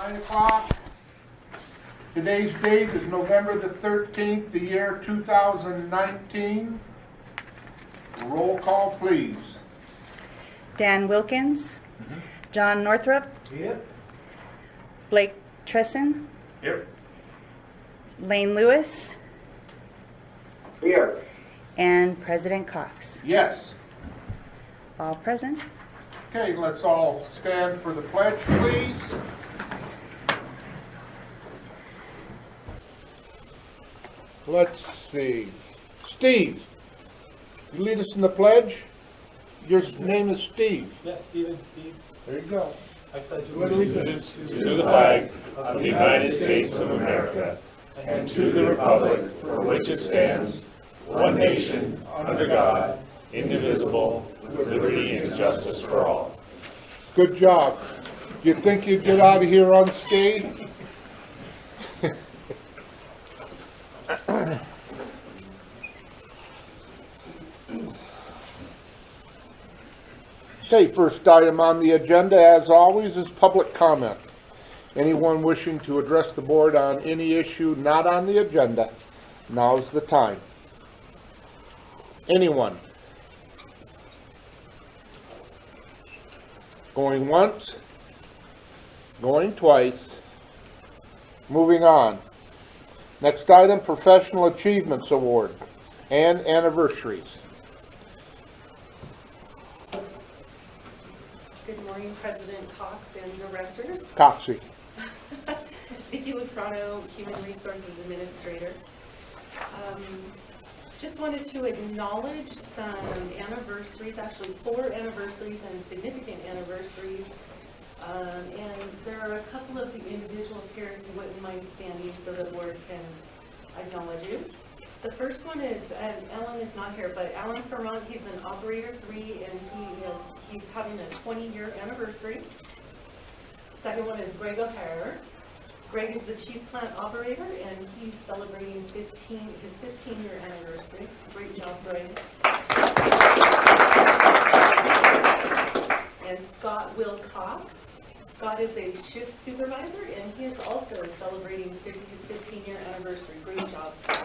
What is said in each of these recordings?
9 o'clock. Today's date is November the 13th, the year 2019. Roll call, please. Dan Wilkins. John Northrup. Yep. Blake Tresson. Here. Lane Lewis. Here. And President Cox. Yes. All present. Okay, let's all stand for the pledge, please. Let's see. Steve, you lead us in the pledge? Your name is Steve. Yes, Steve. There you go. I pledge Allegiance To the flag of the United States of America and to the republic for which it stands, one nation, under God, indivisible, with liberty and justice for all. Good job. You think you'd get out of here unscathed? Okay, first item on the agenda, as always, is public comment. Anyone wishing to address the board on any issue not on the agenda, now's the time. Anyone? Going once, going twice, moving on. Next item, Professional Achievements Award and anniversaries. Good morning, President Cox and directors. Coxie. Vicki Lufrano, Human Resources Administrator. Just wanted to acknowledge some anniversaries, actually 4 anniversaries and significant anniversaries. And there are a couple of the individuals here, if you wouldn't mind standing so the board can acknowledge you. The first one is, and Alan is not here, but Alan Fermont, he's an operator 3, and he's having a 20-year anniversary. Second one is Greg O'Hare. Greg is the chief plant operator, and he's celebrating his 15-year anniversary. Great job, Greg. And Scott Wilcox. Scott is a shift supervisor, and he is also celebrating his 15-year anniversary. Great job, Scott.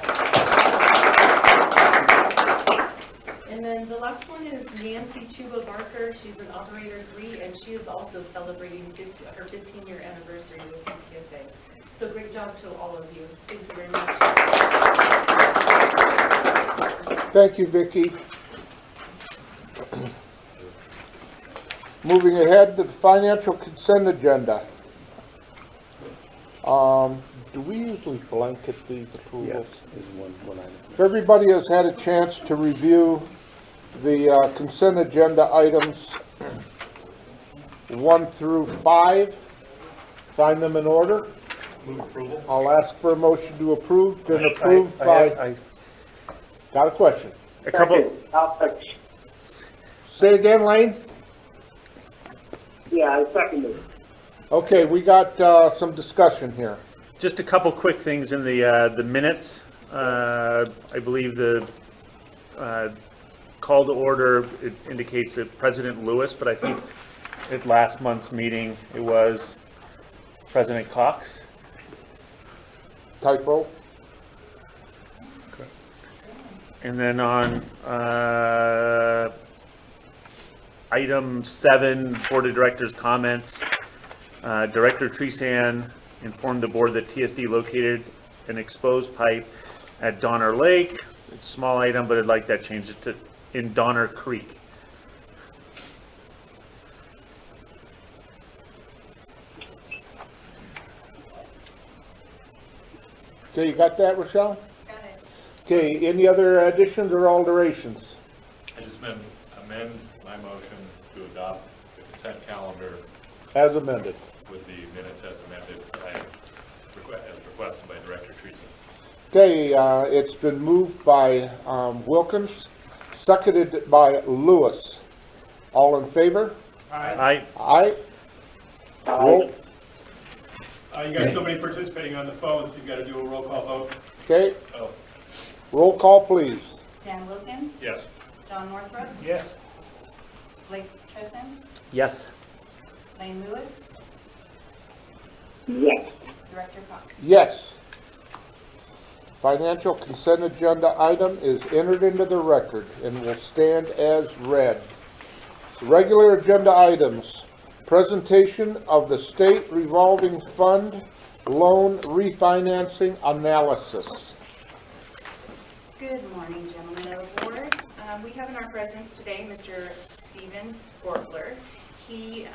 And then the last one is Nancy Chuba Barker. She's an operator 3, and she is also celebrating her 15-year anniversary with TTSA. So great job to all of you. Thank you very much. Thank you, Vicki. Moving ahead to the financial consent agenda. Do we usually blanket these approvals? If everybody has had a chance to review the consent agenda items 1 through 5, find them in order. Move approval. I'll ask for a motion to approve. Been approved by. Got a question? A couple. Say again, Lane? Yeah, I second it. Okay, we got some discussion here. Just a couple quick things in the minutes. I believe the call to order, it indicates that President Lewis, but I think at last month's meeting it was President Cox. Typo? And then on item 7, Board of Directors comments, Director Treesan informed the board that TSD located an exposed pipe at Donner Lake. It's a small item, but I'd like that changed to in Donner Creek. Okay, you got that, Rochelle? Got it. Okay, any other additions or alterations? I just amend my motion to adopt the consent calendar As amended. with the minutes as amended as requested by Director Treason. Okay, it's been moved by Wilkins, seconded by Lewis. All in favor? Aye. Aye. Roll. You got somebody participating on the phone, so you've got to do a roll call vote. Okay, Oh, roll call, please. Dan Wilkins. yes. John Northrup. Yes. Blake Tresson. Yes. Lane Lewis. Director Cox. Yes. Financial consent agenda item is entered into the record and will stand as read. Regular agenda items. Presentation of the state revolving fund loan refinancing analysis. Good morning, gentlemen of the board. We have in our presence today Mr. Stephen Gortler. He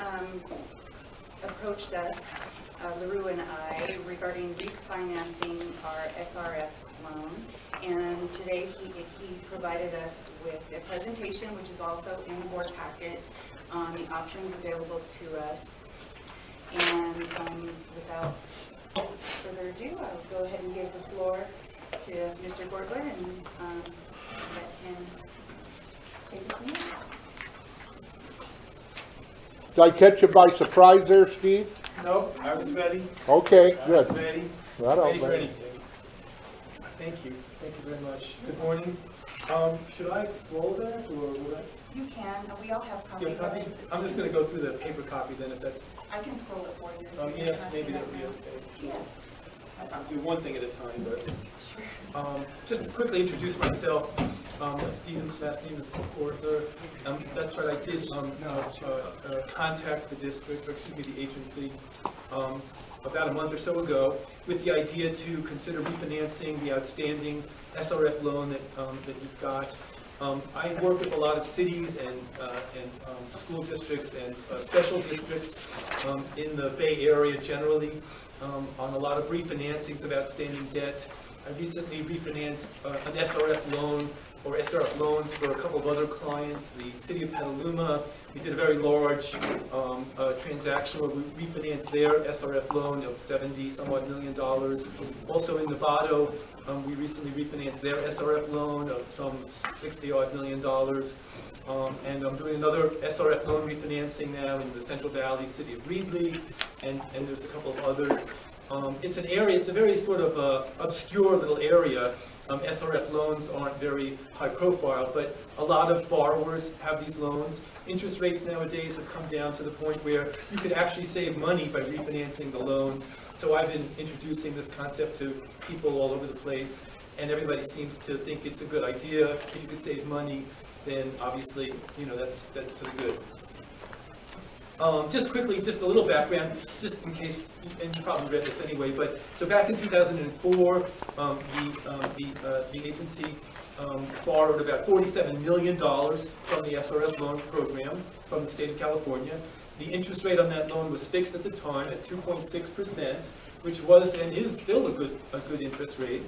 approached us, LaRue and I, regarding refinancing our SRF loan. And today he provided us with a presentation, which is also in the board packet, on the options available to us. And without further ado, I'll go ahead and give the floor to Mr. Gortler and let him take it from there. Did I catch you by surprise there, Steve? No, I was ready. Okay, I was good. ready. Right on, Ready for man. anything. Thank you very much. Good morning. Should I scroll that, or would I? You can, we all have Yeah, copies of it. I'm just gonna go through the paper copy then, if that's, I can scroll it for you. yeah, maybe that'll be okay. Yeah. I'll do one thing at a time, but, just to quickly introduce myself, Stephen's last name is Gortler. That's right, I did, contact the district, or excuse me, the agency, about a month or so ago, with the idea to consider refinancing the outstanding SRF loan that you've got. I work with a lot of cities and school districts and special districts in the Bay Area generally on a lot of refinancings of outstanding debt. I recently refinanced an SRF loan or SRF loans for a couple of other clients, the city of Petaluma. We did a very large transaction where we refinanced their SRF loan of $70-some-odd million. Also in Novato, we recently refinanced their SRF loan of some $60-odd million. And I'm doing another SRF loan refinancing now in the Central Valley, city of Reedley, and there's a couple of others. It's an area, it's a very sort of obscure little area. SRF loans aren't very high profile, but a lot of borrowers have these loans. Interest rates nowadays have come down to the point where you could actually save money by refinancing the loans. So I've been introducing this concept to people all over the place, and everybody seems to think it's a good idea. If you could save money, then obviously, you know, that's to the good. Just quickly, just a little background, just in case, and you probably read this anyway, but so back in 2004, the agency borrowed about $47 million from the SRF loan program from the state of California. The interest rate on that loan was fixed at the time at 2.6%, which was and is still a good interest rate.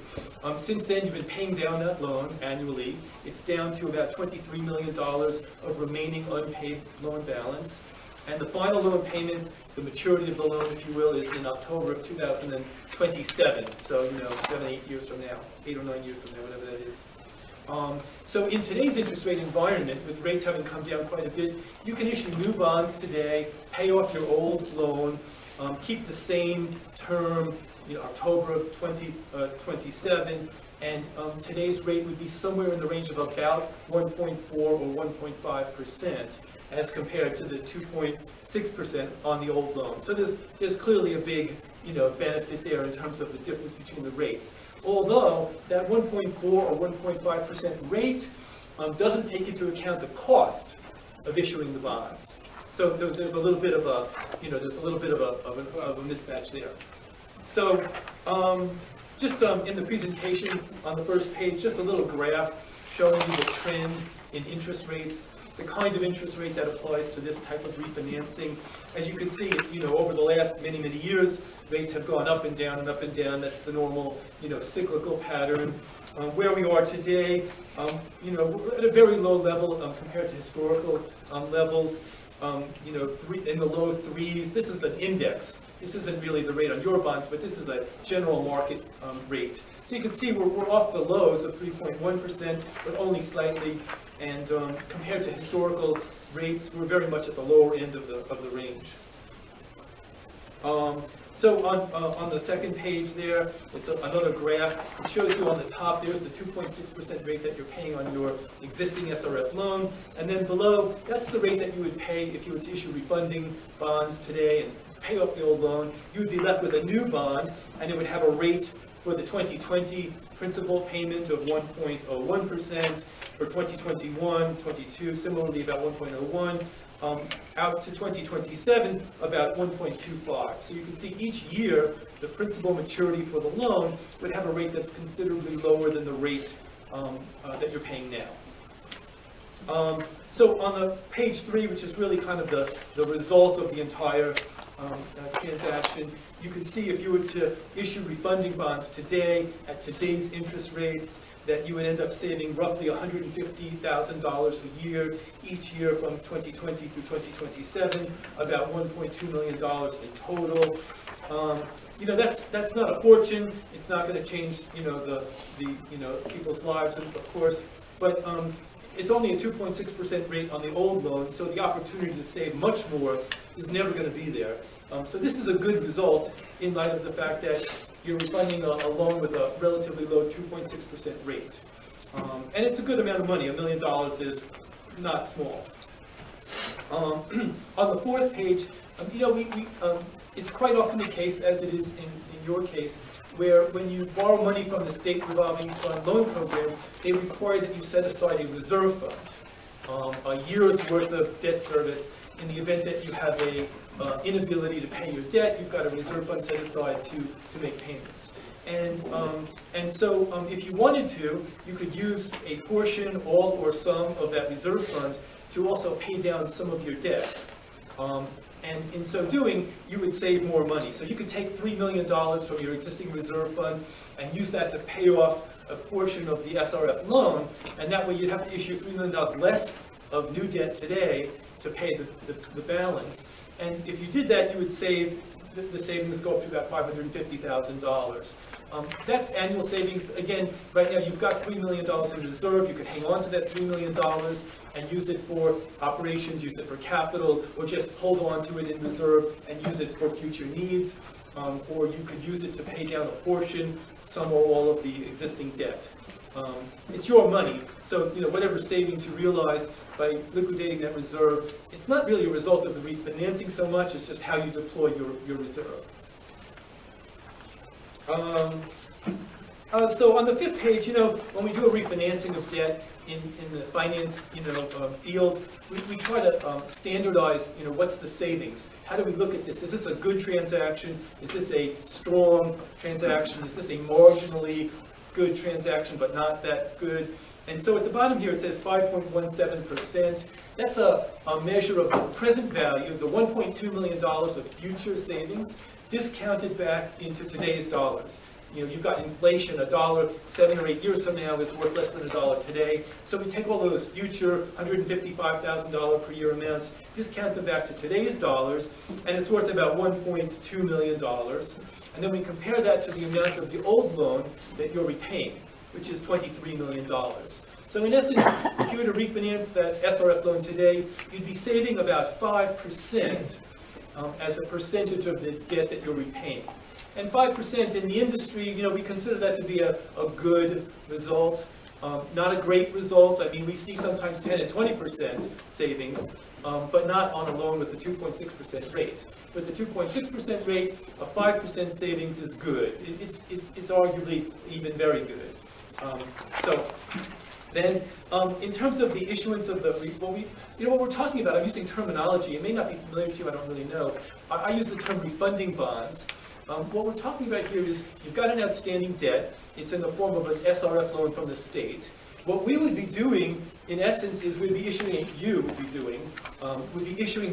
Since then, you've been paying down that loan annually. It's down to about $23 million of remaining unpaid loan balance. And the final loan payment, the maturity of the loan, if you will, is in October of 2027. So, 7, 8 years from now, 8 or 9 years from now, whatever that is. So in today's interest rate environment, with rates having come down quite a bit, you can issue new bonds today, pay off your old loan, keep the same term, October of 2027, and today's rate would be somewhere in the range of about 1.4 or 1.5%. As compared to the 2.6% on the old loan. So there's clearly a big, benefit there in terms of the difference between the rates. Although that 1.4 or 1.5% rate doesn't take into account the cost of issuing the bonds. So there's a little bit of a, of a mismatch there. So just in the presentation on the first page, just a little graph showing you the trend in interest rates, the kind of interest rate that applies to this type of refinancing. As you can see, over the last many, many years, rates have gone up and down and up and down. That's the normal, cyclical pattern. Where we are today, we're at a very low level compared to historical levels. In the low threes. This is an index. This isn't really the rate on your bonds, but this is a general market rate. So you can see we're off the lows of 3.1%, but only slightly. And compared to historical rates, we're very much at the lower end of the range. So on the second page there, it's another graph. It shows you on the top, there's the 2.6% rate that you're paying on your existing SRF loan. And then below, that's the rate that you would pay if you were to issue refunding bonds today and pay off the old loan, you would be left with a new bond, and it would have a rate for the 2020 principal payment of 1.01%, for 2021, 22, similarly about 1.01, out to 2027, about 1.25. So you can see each year, the principal maturity for the loan would have a rate that's considerably lower than the rate that you're paying now. So on the page 3, which is really kind of the result of the entire transaction, you can see if you were to issue refunding bonds today at today's interest rates, that you would end up saving roughly $150,000 a year each year from 2020 through 2027, about $1.2 million in total. You know, that's not a fortune. It's not going to change, the people's lives, of course, but it's only a 2.6% rate on the old loan, so the opportunity to save much more is never going to be there. So this is a good result in light of the fact that you're refunding a loan with a relatively low 2.6% rate. And it's a good amount of money. $1 million is not small. On the 4th page, it's quite often the case, as it is in your case, where when you borrow money from the state revolving fund loan program, they require that you set aside a reserve fund, a year's worth of debt service. In the event that you have a inability to pay your debt, you've got a reserve fund set aside to make payments. And so if you wanted to, you could use a portion, all or some of that reserve fund to also pay down some of your debt. And in so doing, you would save more money. So you could take $3 million from your existing reserve fund and use that to pay off a portion of the SRF loan, and that way you'd have to issue $3 million less of new debt today to pay the balance. And if you did that, you would save, the savings go up to about $550,000. That's annual savings. Again, right now you've got $3 million in reserve. You could hang on to that $3 million and use it for operations, use it for capital, or just hold on to it in reserve and use it for future needs. Or you could use it to pay down a portion, some or all of the existing debt. It's your money, so whatever savings you realize by liquidating that reserve, it's not really a result of the refinancing so much, it's just how you deploy your reserve. So on the 5th page, when we do a refinancing of debt in the finance, field, we try to standardize, what's the savings? How do we look at this? Is this a good transaction? Is this a strong transaction? Is this a marginally good transaction, but not that good? And so at the bottom here, it says 5.17%. That's a measure of the present value, the $1.2 million of future savings, discounted back into today's dollars. You've got inflation. $1 7 or 8 years from now is worth less than $1 today. So we take all those future $155,000 per year amounts, discount them back to today's dollars, and it's worth about $1.2 million. And then we compare that to the amount of the old loan that you're repaying, which is $23 million. So in essence, if you were to refinance that SRF loan today, you'd be saving about 5% as a percentage of the debt that you're repaying. And 5% in the industry, we consider that to be a good result, not a great result. I mean, we see sometimes 10 and 20% savings, but not on a loan with a 2.6% rate. With the 2.6% rate, a 5% savings is good. It's arguably even very good. Then, in terms of the issuance of what we're talking about, I'm using terminology. It may not be familiar to you, I don't really know. I use the term refunding bonds. What we're talking about here is you've got an outstanding debt. It's in the form of an SRF loan from the state. What we would be doing, in essence, is we'd be issuing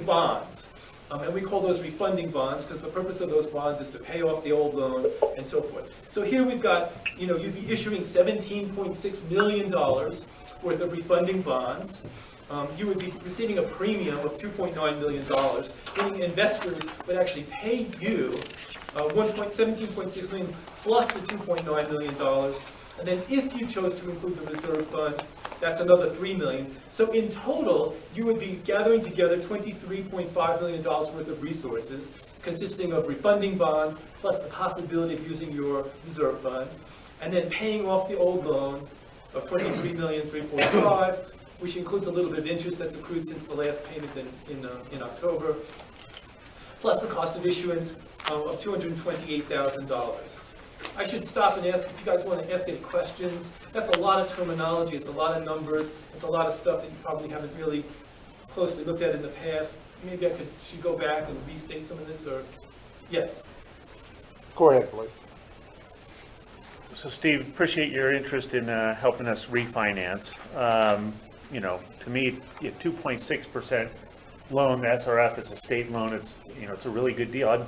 bonds. And we call those refunding bonds because the purpose of those bonds is to pay off the old loan and so forth. So here we've got, you'd be issuing $17.6 million worth of refunding bonds. You would be receiving a premium of $2.9 million, meaning investors would actually pay you $17.6 million plus the $2.9 million. And then if you chose to include the reserve fund, that's another $3 million. So in total, you would be gathering together $23.5 million worth of resources, consisting of refunding bonds, plus the possibility of using your reserve fund, and then paying off the old loan of $23,345,000, which includes a little bit of interest that's accrued since the last payment in October. plus the cost of issuance of $228,000. I should stop and ask if you guys want to ask any questions. That's a lot of terminology, it's a lot of numbers, it's a lot of stuff that you probably haven't really closely looked at in the past. Maybe should go back and restate some of this, or, yes? Go ahead, please. So Steve, appreciate your interest in helping us refinance. You know, to me, 2.6% loan, the SRF is a state loan, it's, you know, it's a really good deal.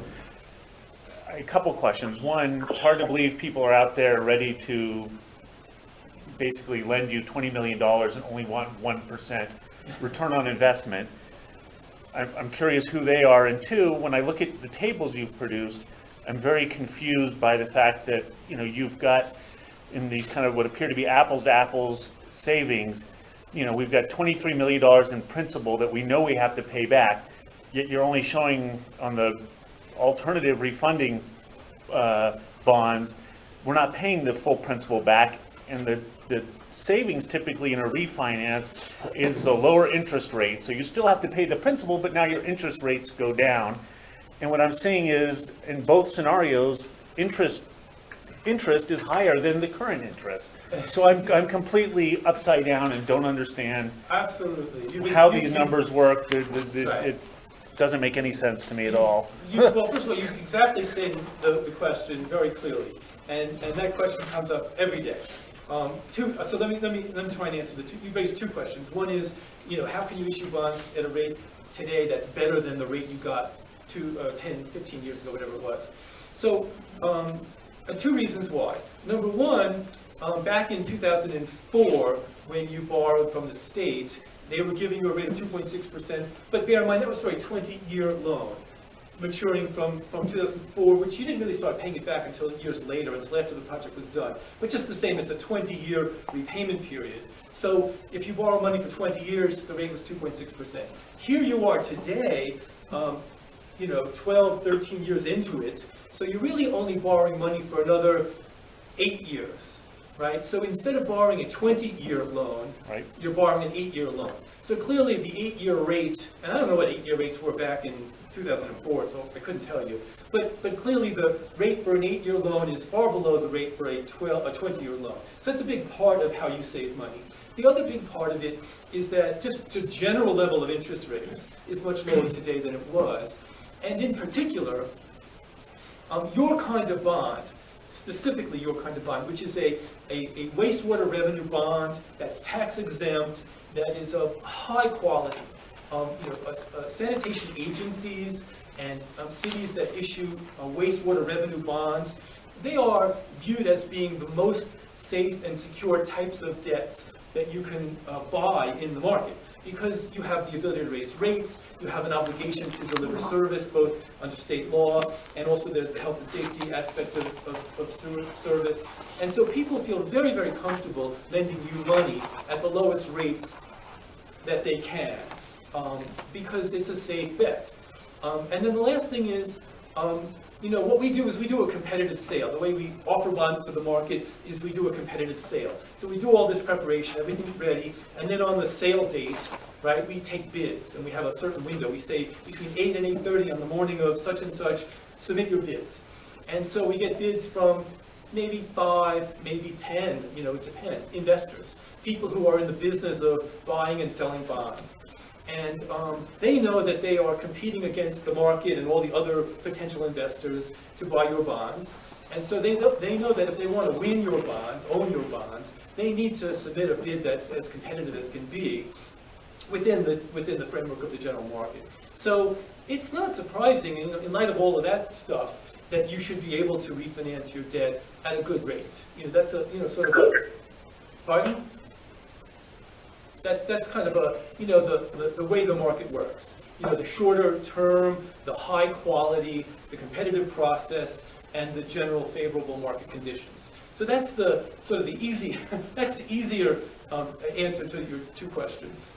A couple questions. One, it's hard to believe people are out there ready to basically lend you $20 million and only want 1% return on investment. I'm curious who they are. And two, when I look at the tables you've produced, I'm very confused by the fact that, you know, you've got in these kind of what appear to be apples to apples savings, you know, we've got $23 million in principal that we know we have to pay back, yet you're only showing on the alternative refunding bonds, we're not paying the full principal back, and the savings typically in a refinance is the lower interest rate. So you still have to pay the principal, but now your interest rates go down. And what I'm seeing is, in both scenarios, interest is higher than the current interest. So I'm completely upside down and don't understand Absolutely. how these numbers work. It doesn't make any sense to me at all. Well, first of all, you exactly stated the question very clearly, and that question comes up every day. So let me try and answer you raised two questions. One is, you know, how can you issue bonds at a rate today that's better than the rate you got 10, 15 years ago, whatever it was. So, two reasons why. Number one, back in 2004, when you borrowed from the state, they were giving you a rate of 2.6%, but bear in mind, that was for a 20-year loan, maturing from 2004, which you didn't really start paying it back until years later, until after the project was done. But just the same, it's a 20-year repayment period. So if you borrow money for 20 years, the rate was 2.6%. Here you are today, you know, 12, 13 years into it, so you're really only borrowing money for another 8 years, right? So instead of borrowing a 20-year loan, Right. you're borrowing an 8-year loan. So clearly the 8-year rate, and I don't know what 8-year rates were back in 2004, so I couldn't tell you, but clearly the rate for an 8-year loan is far below the rate for a 20-year loan. So that's a big part of how you save money. The other big part of it is that just the general level of interest rates is much lower today than it was. And in particular, your kind of bond, specifically your kind of bond, which is a wastewater revenue bond that's tax exempt, that is of high quality. Sanitation agencies and cities that issue wastewater revenue bonds, they are viewed as being the most safe and secure types of debts that you can buy in the market, because you have the ability to raise rates, you have an obligation to deliver service both under state law, and also there's the health and safety aspect of service. And so people feel very, very comfortable lending you money at the lowest rates that they can, because it's a safe bet. And then the last thing is, what we do is we do a competitive sale. The way we offer bonds to the market is we do a competitive sale. So we do all this preparation, everything's ready, and then on the sale date, right, we take bids, and we have a certain window. We say between 8 and 8:30 on the morning of such and such, submit your bids. And so we get bids from maybe 5, maybe 10, it depends, investors, people who are in the business of buying and selling bonds. And they know that they are competing against the market and all the other potential investors to buy your bonds. And so they know that if they want to win your bonds, own your bonds, they need to submit a bid that's as competitive as can be within the framework of the general market. So it's not surprising, in light of all of that stuff, that you should be able to refinance your debt at a good rate. That's a sort of a, pardon? That's kind of a, the way the market works. The shorter term, the high quality, the competitive process, and the general favorable market conditions. So that's the sort of the easy, that's the easier answer to your two questions.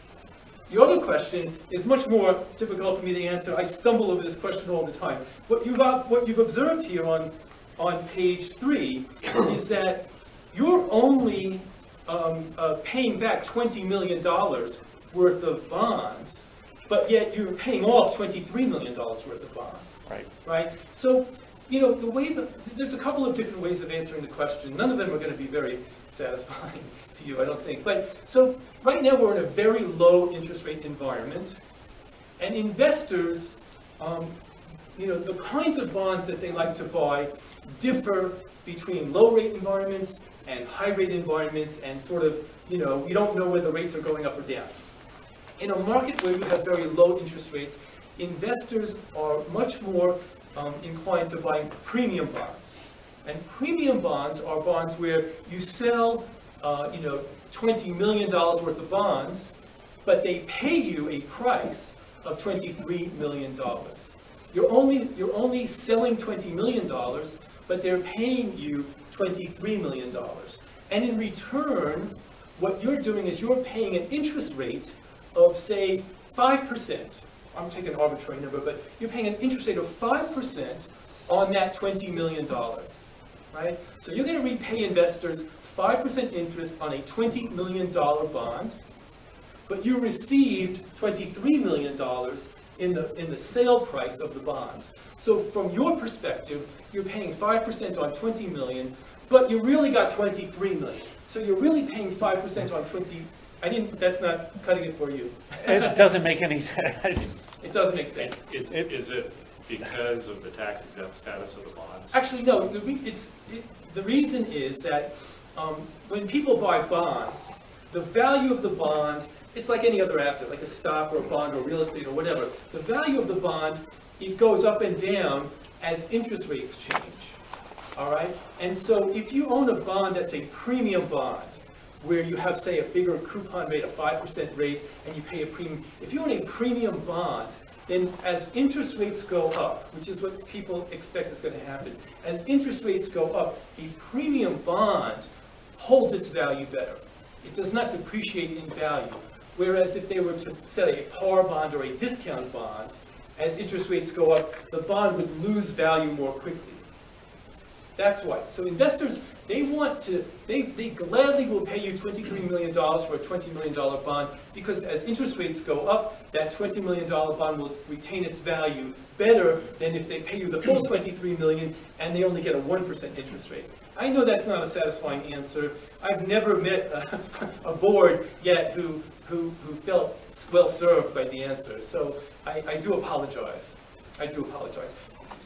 Your other question is much more difficult for me to answer. I stumble over this question all the time. What you've observed here on page 3 is that you're only paying back $20 million worth of bonds but yet you're paying off $23 million worth of bonds. Right. Right? So, you know, there's a couple of different ways of answering the question. None of them are going to be very satisfying to you, I don't think. But, so, right now we're in a very low interest rate environment, and investors, you know, the kinds of bonds that they like to buy differ between low rate environments and high rate environments, and sort of, you know, you don't know whether rates are going up or down. In a market where you have very low interest rates, investors are much more inclined to buying premium bonds. And premium bonds are bonds where you sell, you know, $20 million worth of bonds, but they pay you a price of $23 million. You're only selling $20 million, but they're paying you $23 million. And in return, what you're doing is you're paying an interest rate of, say, 5%. I'm taking an arbitrary number, but you're paying an interest rate of 5% on that $20 million, right? So you're going to repay investors 5% interest on a $20 million bond, but you received $23 million in the sale price of the bonds. So from your perspective, you're paying 5% on $20 million, but you really got $23 million. So you're really paying 5% on 20. That's not cutting it for you. It doesn't make any sense. It doesn't make sense. Is it because of the tax exempt status of the bonds? Actually, no. The reason is that when people buy bonds, the value of the bond, it's like any other asset, like a stock or a bond or real estate or whatever. The value of the bond, it goes up and down as interest rates change. All right? And so if you own a bond that's a premium bond, where you have, say, a bigger coupon rate, a 5% rate, and you pay a premium. If you own a premium bond, then as interest rates go up, which is what people expect is going to happen, as interest rates go up, a premium bond holds its value better. It does not depreciate in value. Whereas if they were to sell a par bond or a discount bond, as interest rates go up, the bond would lose value more quickly. That's why. So investors, they gladly will pay you $23 million for a $20 million bond, because as interest rates go up, that $20 million bond will retain its value better than if they pay you the full $23 million and they only get a 1% interest rate. I know that's not a satisfying answer. I've never met a board yet who felt well served by the answer. So I do apologize. I do apologize.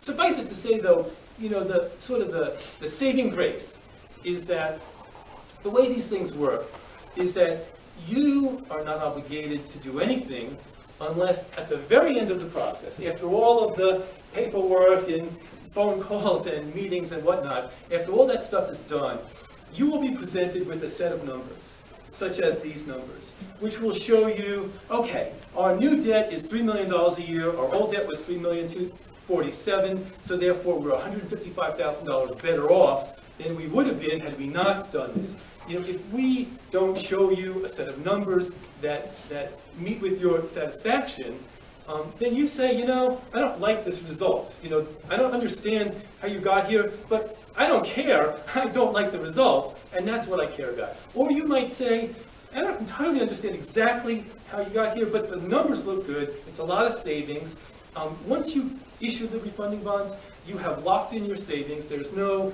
Suffice it to say, though, you know, the saving grace is that the way these things work is that you are not obligated to do anything unless at the very end of the process, after all of the paperwork and phone calls and meetings and whatnot, after all that stuff is done, you will be presented with a set of numbers, such as these numbers, which will show you, okay, our new debt is $3 million a year, our old debt was $3,247,000, so therefore we're $155,000 better off than we would have been had we not done this. You know, if we don't show you a set of numbers that meet with your satisfaction, then you say, you know, I don't like this result. You know, I don't understand how you got here, but I don't care. I don't like the result, and that's what I care about. Or you might say, I don't entirely understand exactly how you got here, but the numbers look good. It's a lot of savings. Once you issue the refunding bonds, you have locked in your savings. There's no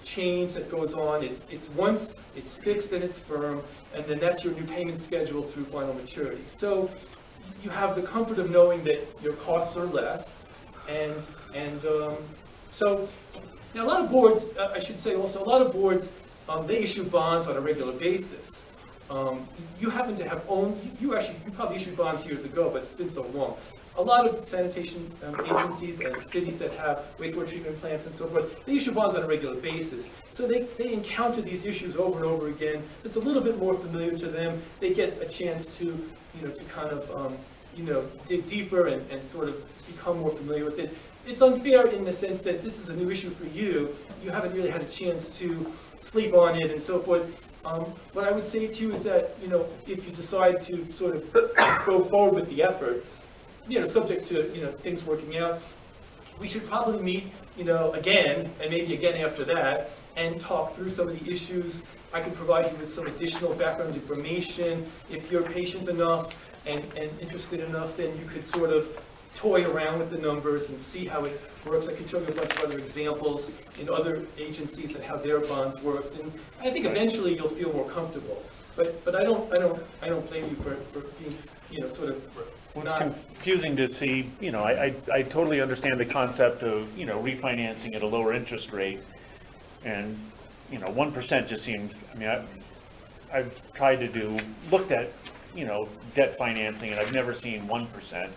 change that goes on. It's once it's fixed and it's firm, and then that's your new payment schedule through final maturity. So you have the comfort of knowing that your costs are less, and so now a lot of boards, I should say also, a lot of boards, they issue bonds on a regular basis. You happen to have you probably issued bonds years ago, but it's been so long. A lot of sanitation agencies and cities that have wastewater treatment plants and so forth, they issue bonds on a regular basis. So they encounter these issues over and over again. So it's a little bit more familiar to them. They get a chance to, you know, to kind of, you know, dig deeper and sort of become more familiar with it. It's unfair in the sense that this is a new issue for you. You haven't really had a chance to sleep on it and so forth. What I would say to you is that, you know, if you decide to sort of go forward with the effort, you know, subject to, you know, things working out, we should probably meet, you know, again, and maybe again after that, and talk through some of the issues. I could provide you with some additional background information. If you're patient enough and interested enough, then you could sort of toy around with the numbers and see how it works. I could show you a bunch of other examples in other agencies and how their bonds worked, and I think eventually you'll feel more comfortable. But I don't blame you for being, you know, sort of Well, it's not. confusing to see, you know, I totally understand the concept of, you know, refinancing at a lower interest rate. And, you know, 1% just seemed, I mean, I've tried to looked at, you know, debt financing, and I've never seen 1%.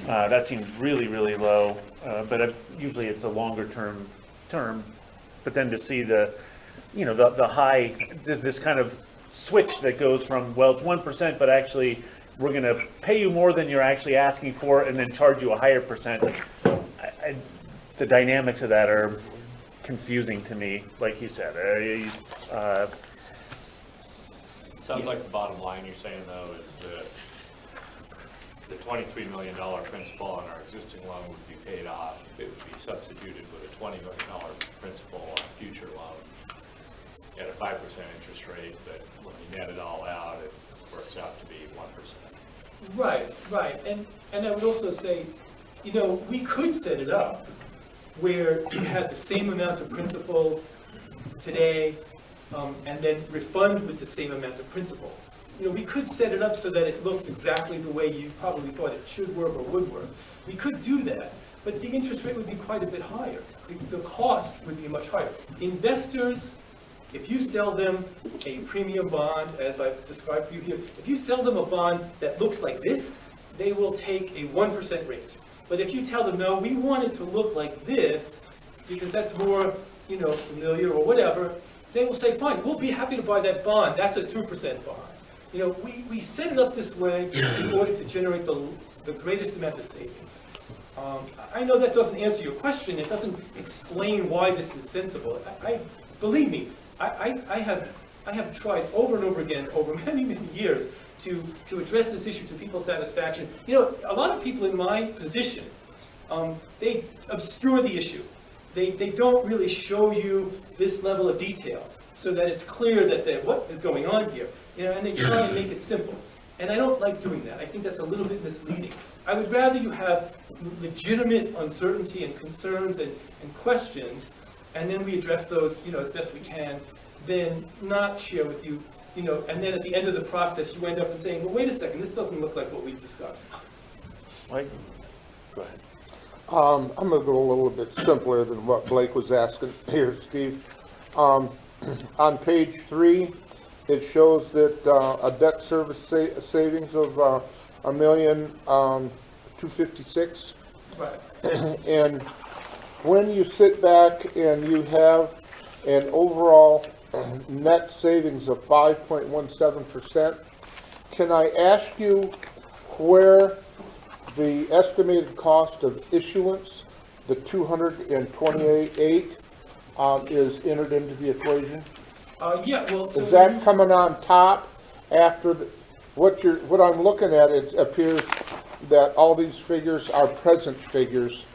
That seems really, really low, but usually it's a longer term. But then to see the, you know, the high, this kind of switch that goes from, well, it's 1%, but actually we're going to pay you more than you're actually asking for and then charge you a higher percent. The dynamics of that are confusing to me, like you said. Sounds like the bottom line you're saying, though, is the $23 million principal on our existing loan would be paid off. It would be substituted with a $20 million principal on a future loan at a 5% interest rate, but when you net it all out, it works out to be 1%. Right, and I would also say, you know, we could set it up where you had the same amount of principal today, and then refund with the same amount of principal. You know, we could set it up so that it looks exactly the way you probably thought it should work or would work. We could do that, but the interest rate would be quite a bit higher. The cost would be much higher. Investors, if you sell them a premium bond, as I've described for you here, if you sell them a bond that looks like this, they will take a 1% rate. But if you tell them, no, we want it to look like this, because that's more, you know, familiar or whatever, they will say, fine, we'll be happy to buy that bond. That's a 2% bond. You know, we set it up this way in order to generate the greatest amount of savings. I know that doesn't answer your question. It doesn't explain why this is sensible. Believe me, I have tried over and over again over many, many years to address this issue to people's satisfaction. You know, a lot of people in my position, they obscure the issue. They don't really show you this level of detail so that it's clear that what is going on here. You know, and they try and make it simple. And I don't like doing that. I think that's a little bit misleading. I would rather you have legitimate uncertainty and concerns and questions, and then we address those, you know, as best we can, than not share with you, you know, and then at the end of the process, you end up and saying, well, wait a second, this doesn't look like what we discussed. Mike, go ahead. I'm gonna go a little bit simpler than what Blake was asking here, Steve. On page 3, it shows that a debt service savings of $1,256,000. Right. And when you sit back and you have an overall net savings of 5.17%, can I ask you where the estimated cost of issuance, the $228.8, is entered into the equation? Yeah, well, so Is that coming on top after what I'm looking at? It appears that all these figures are present figures,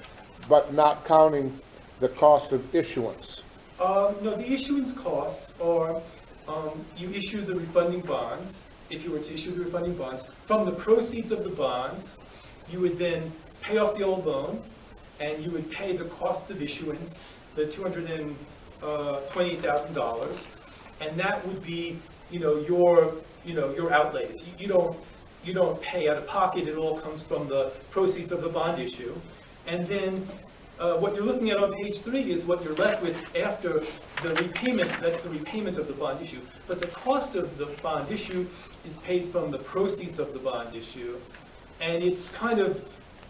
but not counting the cost of issuance. no, the issuance costs are, you issue the refunding bonds. If you were to issue the refunding bonds, from the proceeds of the bonds, you would then pay off the old loan, and you would pay the cost of issuance, the $228,000, and that would be, your outlays. You don't pay out of pocket. It all comes from the proceeds of the bond issue, and then what you're looking at on page 3 is what you're left with after the repayment. That's the repayment of the bond issue. But the cost of the bond issue is paid from the proceeds of the bond issue, and it's kind of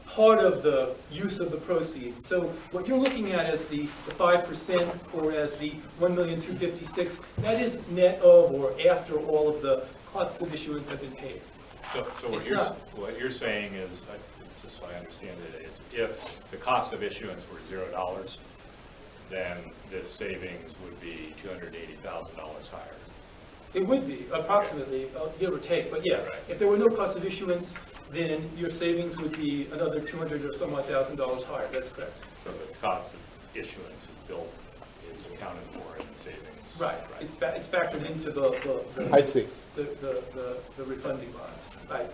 part of the use of the proceeds. So what you're looking at as the 5% or as the $1,256,000, that is net of or after all of the costs of issuance have been paid. So It's not. what you're saying is, just so I understand it, is if the cost of issuance were $0, then this savings would be $280,000 higher. It would be approximately, give or take, but yeah, Right. if there were no cost of issuance, then your savings would be another $200,000 or some odd $1,000 higher. That's correct. So the cost of issuance is built, is accounted for in the savings. Right. It's factored into the I see. the refunding bonds. Right.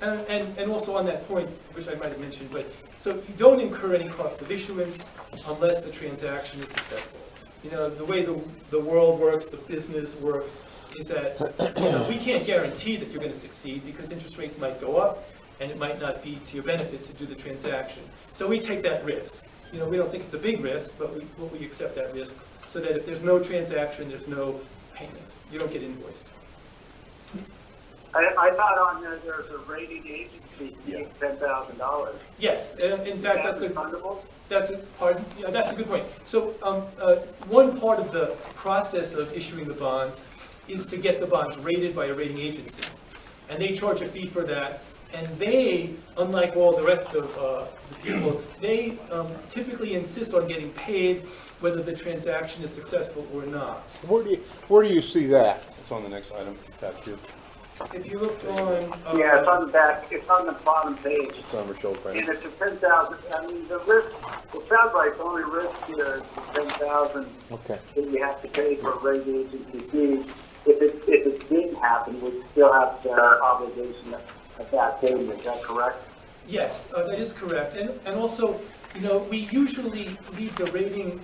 And also on that point, which I might have mentioned, but so you don't incur any cost of issuance unless the transaction is successful. You know, the way the world works, the business works, is that, you know, we can't guarantee that you're going to succeed because interest rates might go up and it might not be to your benefit to do the transaction. So we take that risk. You know, we don't think it's a big risk, but we accept that risk so that if there's no transaction, there's no payment. You don't get invoiced. I thought on there's a rating agency fee, $10,000. Yes, in fact, that's a refundable? that's a good point. So one part of the process of issuing the bonds is to get the bonds rated by a rating agency, and they charge a fee for that. And they, unlike all the rest of the people, they typically insist on getting paid whether the transaction is successful or not. Where do you see that? It's on the next item, tab 2. If you look on, Yeah, it's on the back, it's on the bottom page. It's on Rochelle's And printer. it's a 10,000, I mean, the risk, it sounds like the only risk here is the 10,000 Okay. that you have to pay for a rating agency fee. If it didn't happen, we'd still have the obligation of that payment, is that correct? yes, that is correct. And also, you know, we usually leave the rating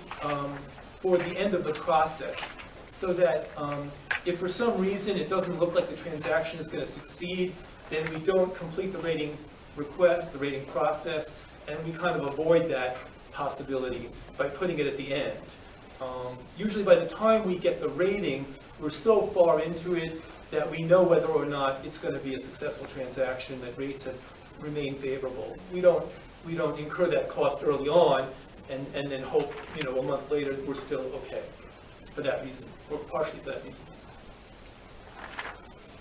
for the end of the process, so that if for some reason it doesn't look like the transaction is going to succeed, then we don't complete the rating request, the rating process, and we kind of avoid that possibility by putting it at the end. Usually by the time we get the rating, we're so far into it that we know whether or not it's going to be a successful transaction, that rates have remained favorable. We don't incur that cost early on and then hope, you know, a month later we're still okay for that reason, or partially for that reason.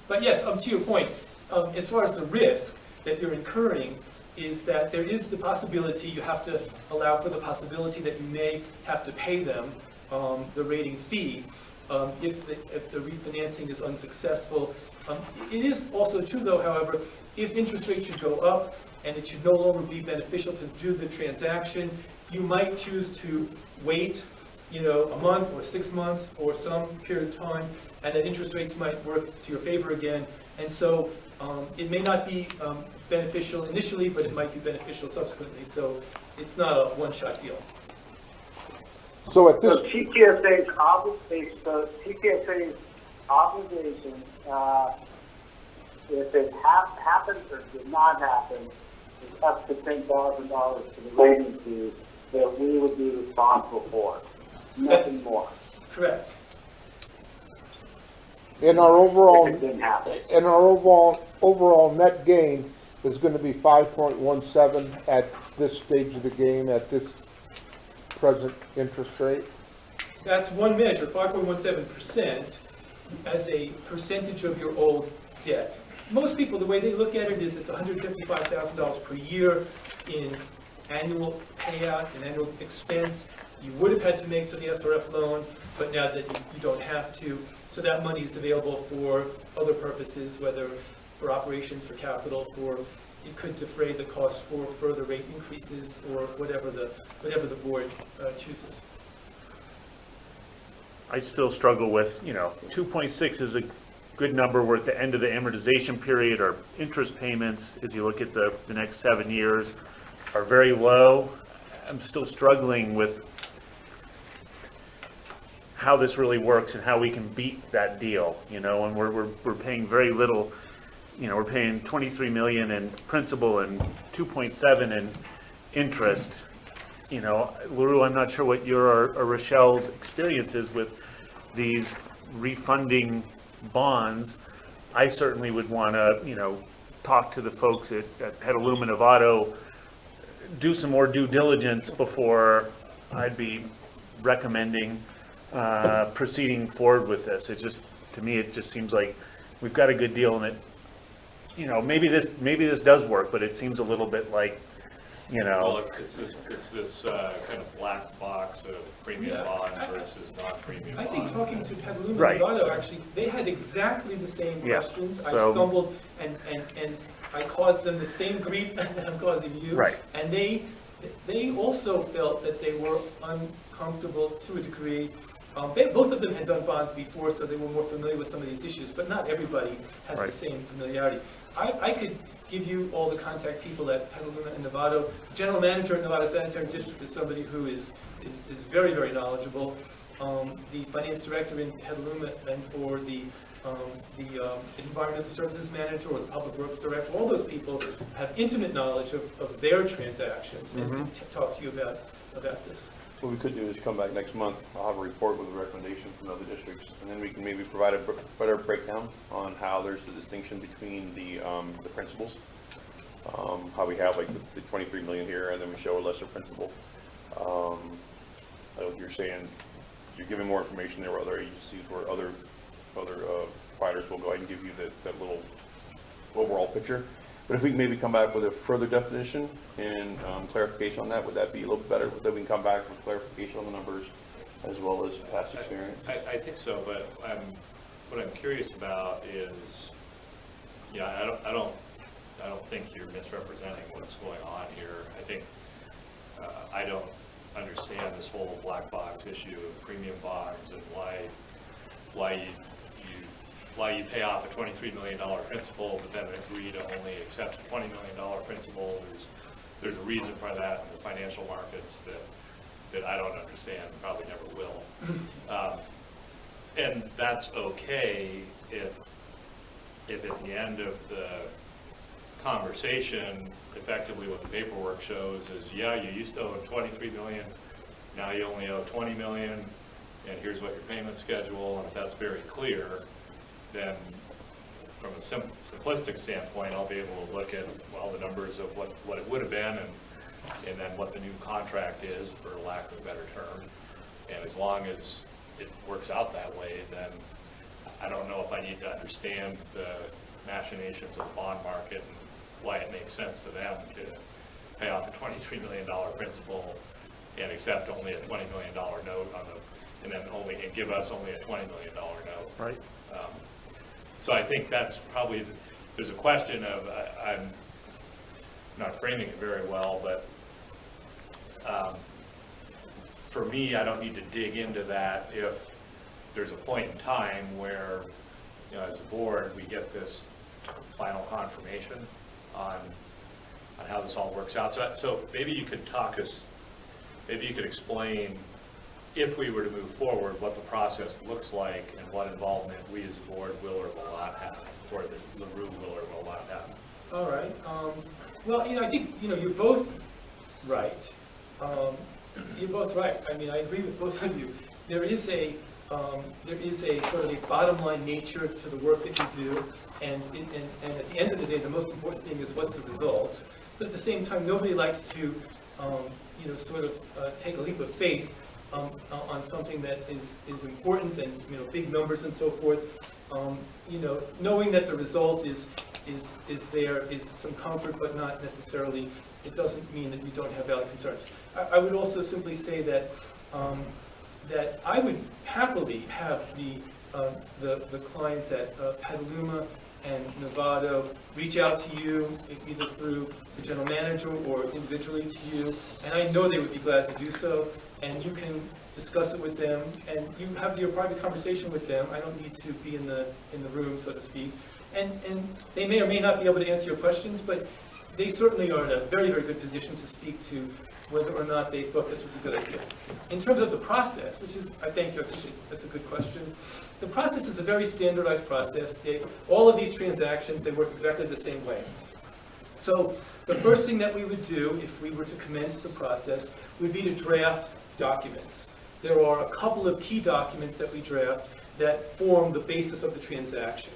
But yes, to your point, as far as the risk that you're incurring, is that there is the possibility, you have to allow for the possibility that you may have to pay them the rating fee if the refinancing is unsuccessful. It is also true, though, however, if interest rates should go up and it should no longer be beneficial to do the transaction, you might choose to wait, you know, a month or 6 months or some period of time, and then interest rates might work to your favor again. And so it may not be beneficial initially, but it might be beneficial subsequently. So it's not a one-shot deal. So at this, So TTSA's obligation, if it happens or did not happen, is up to $10,000 to the rating fee that we would be responsible for, nothing more, Correct. in our overall, if it didn't happen. in our overall net gain is going to be 5.17 at this stage of the game, at this present interest rate. That's one measure, 5.17%, as a percentage of your old debt. Most people, the way they look at it is it's $155,000 per year in annual payout and annual expense you would have had to make to the SRF loan, but now that you don't have to. So that money is available for other purposes, whether for operations, for capital, for it could defray the cost for further rate increases or whatever the board chooses. I still struggle with, you know, 2.6 is a good number. We're at the end of the amortization period. Our interest payments, as you look at the next 7 years, are very low. I'm still struggling with how this really works and how we can beat that deal, you know, and we're paying very little. You know, we're paying 23 million in principal and 2.7 in interest. You know, Lou, I'm not sure what your or Rochelle's experience is with these refunding bonds. I certainly would want to, you know, talk to the folks at Petaluma Novato, do some more due diligence before I'd be recommending proceeding forward with this. It's just, to me, it just seems like we've got a good deal in it. You know, maybe this does work, but it seems a little bit like, you Well, know, it's this kind of black box of premium Yeah. bonds versus non-premium I bonds. think talking to Petaluma Right. Novato, actually, they had exactly the same Yeah, questions. I so- stumbled and I caused them the same grief that I'm causing you. Right. And they also felt that they were uncomfortable to a degree. Both of them had done bonds before, so they were more familiar with some of these issues, but not everybody has the Right. same familiarity. I could give you all the contact people at Petaluma and Novato. The general manager at Novato Sanitary District is somebody who is very, very knowledgeable. The finance director in Petaluma or the environmental services manager or the public works director, all those people have intimate knowledge of their transactions and can talk to you about this. What we could do is come back next month, I'll have a report with a recommendation from other districts, and then we can maybe provide a better breakdown on how there's the distinction between the principals. How we have like the 23 million here, and then we show a lesser principal. Like you're saying, you're giving more information there where other agencies or other providers will go ahead and give you that little overall picture. But if we can maybe come back with a further definition and clarification on that, would that be a little better? That we can come back with clarification on the numbers as well as past experience? I think so, but what I'm curious about is, I don't think you're misrepresenting what's going on here. I think I don't understand this whole black box issue of premium bonds and why you pay off a $23 million principal, but then agree to only accept a $20 million principal. There's a reason for that in the financial markets that I don't understand, probably never will. And that's okay if at the end of the conversation, effectively what the paperwork shows is, yeah, you used to owe 23 million, now you only owe 20 million, and here's what your payment schedule, and if that's very clear, then from a simplistic standpoint, I'll be able to look at, well, the numbers of what it would have been and then what the new contract is, for lack of a better term. And as long as it works out that way, then I don't know if I need to understand the machinations of the bond market and why it makes sense to them to pay off a $23 million principal and accept only a $20 million note on and give us only a $20 million note. Right. So I think that's probably, there's a question of, I'm not framing it very well, but for me, I don't need to dig into that if there's a point in time where, as a board, we get this final confirmation on how this all works out. So maybe you could maybe you could explain, if we were to move forward, what the process looks like and what involvement we as a board will or will not have, or the LaRue will or will not have. All right. Well, I think, you're both right. You're both right. I mean, I agree with both of you. There is a sort of a bottom line nature to the work that you do, and at the end of the day, the most important thing is what's the result. But at the same time, nobody likes to, sort of take a leap of faith on something that is important and, big numbers and so forth. Knowing that the result is some comfort, but not necessarily, it doesn't mean that you don't have valid concerns. I would also simply say that that I would happily have the clients at Petaluma and Novato reach out to you, either through the general manager or individually to you, and I know they would be glad to do so, and you can discuss it with them, and you have your private conversation with them. I don't need to be in the room, so to speak, and they may or may not be able to answer your questions, but they certainly are in a very, very good position to speak to whether or not they thought this was a good idea. In terms of the process, which is, I thank you, that's a good question. The process is a very standardized process. All of these transactions, they work exactly the same way. So the first thing that we would do if we were to commence the process would be to draft documents. There are a couple of key documents that we draft that form the basis of the transaction.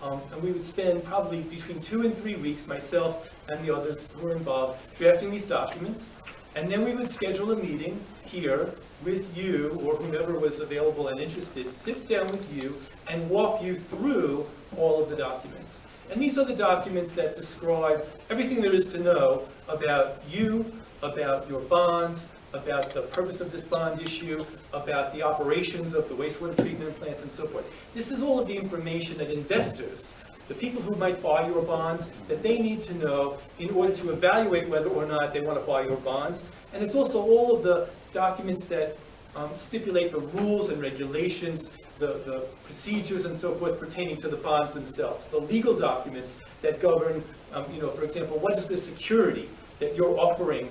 And we would spend probably between 2 and 3 weeks, myself and the others who are involved, drafting these documents. And then we would schedule a meeting here with you, or whomever was available and interested, sit down with you and walk you through all of the documents. And these are the documents that describe everything there is to know about you, about your bonds, about the purpose of this bond issue, about the operations of the wastewater treatment plant, and so forth. This is all of the information that investors the people who might buy your bonds, that they need to know in order to evaluate whether or not they want to buy your bonds. And it's also all of the documents that stipulate the rules and regulations, the procedures and so forth pertaining to the bonds themselves, the legal documents that govern, for example, what is the security that you're offering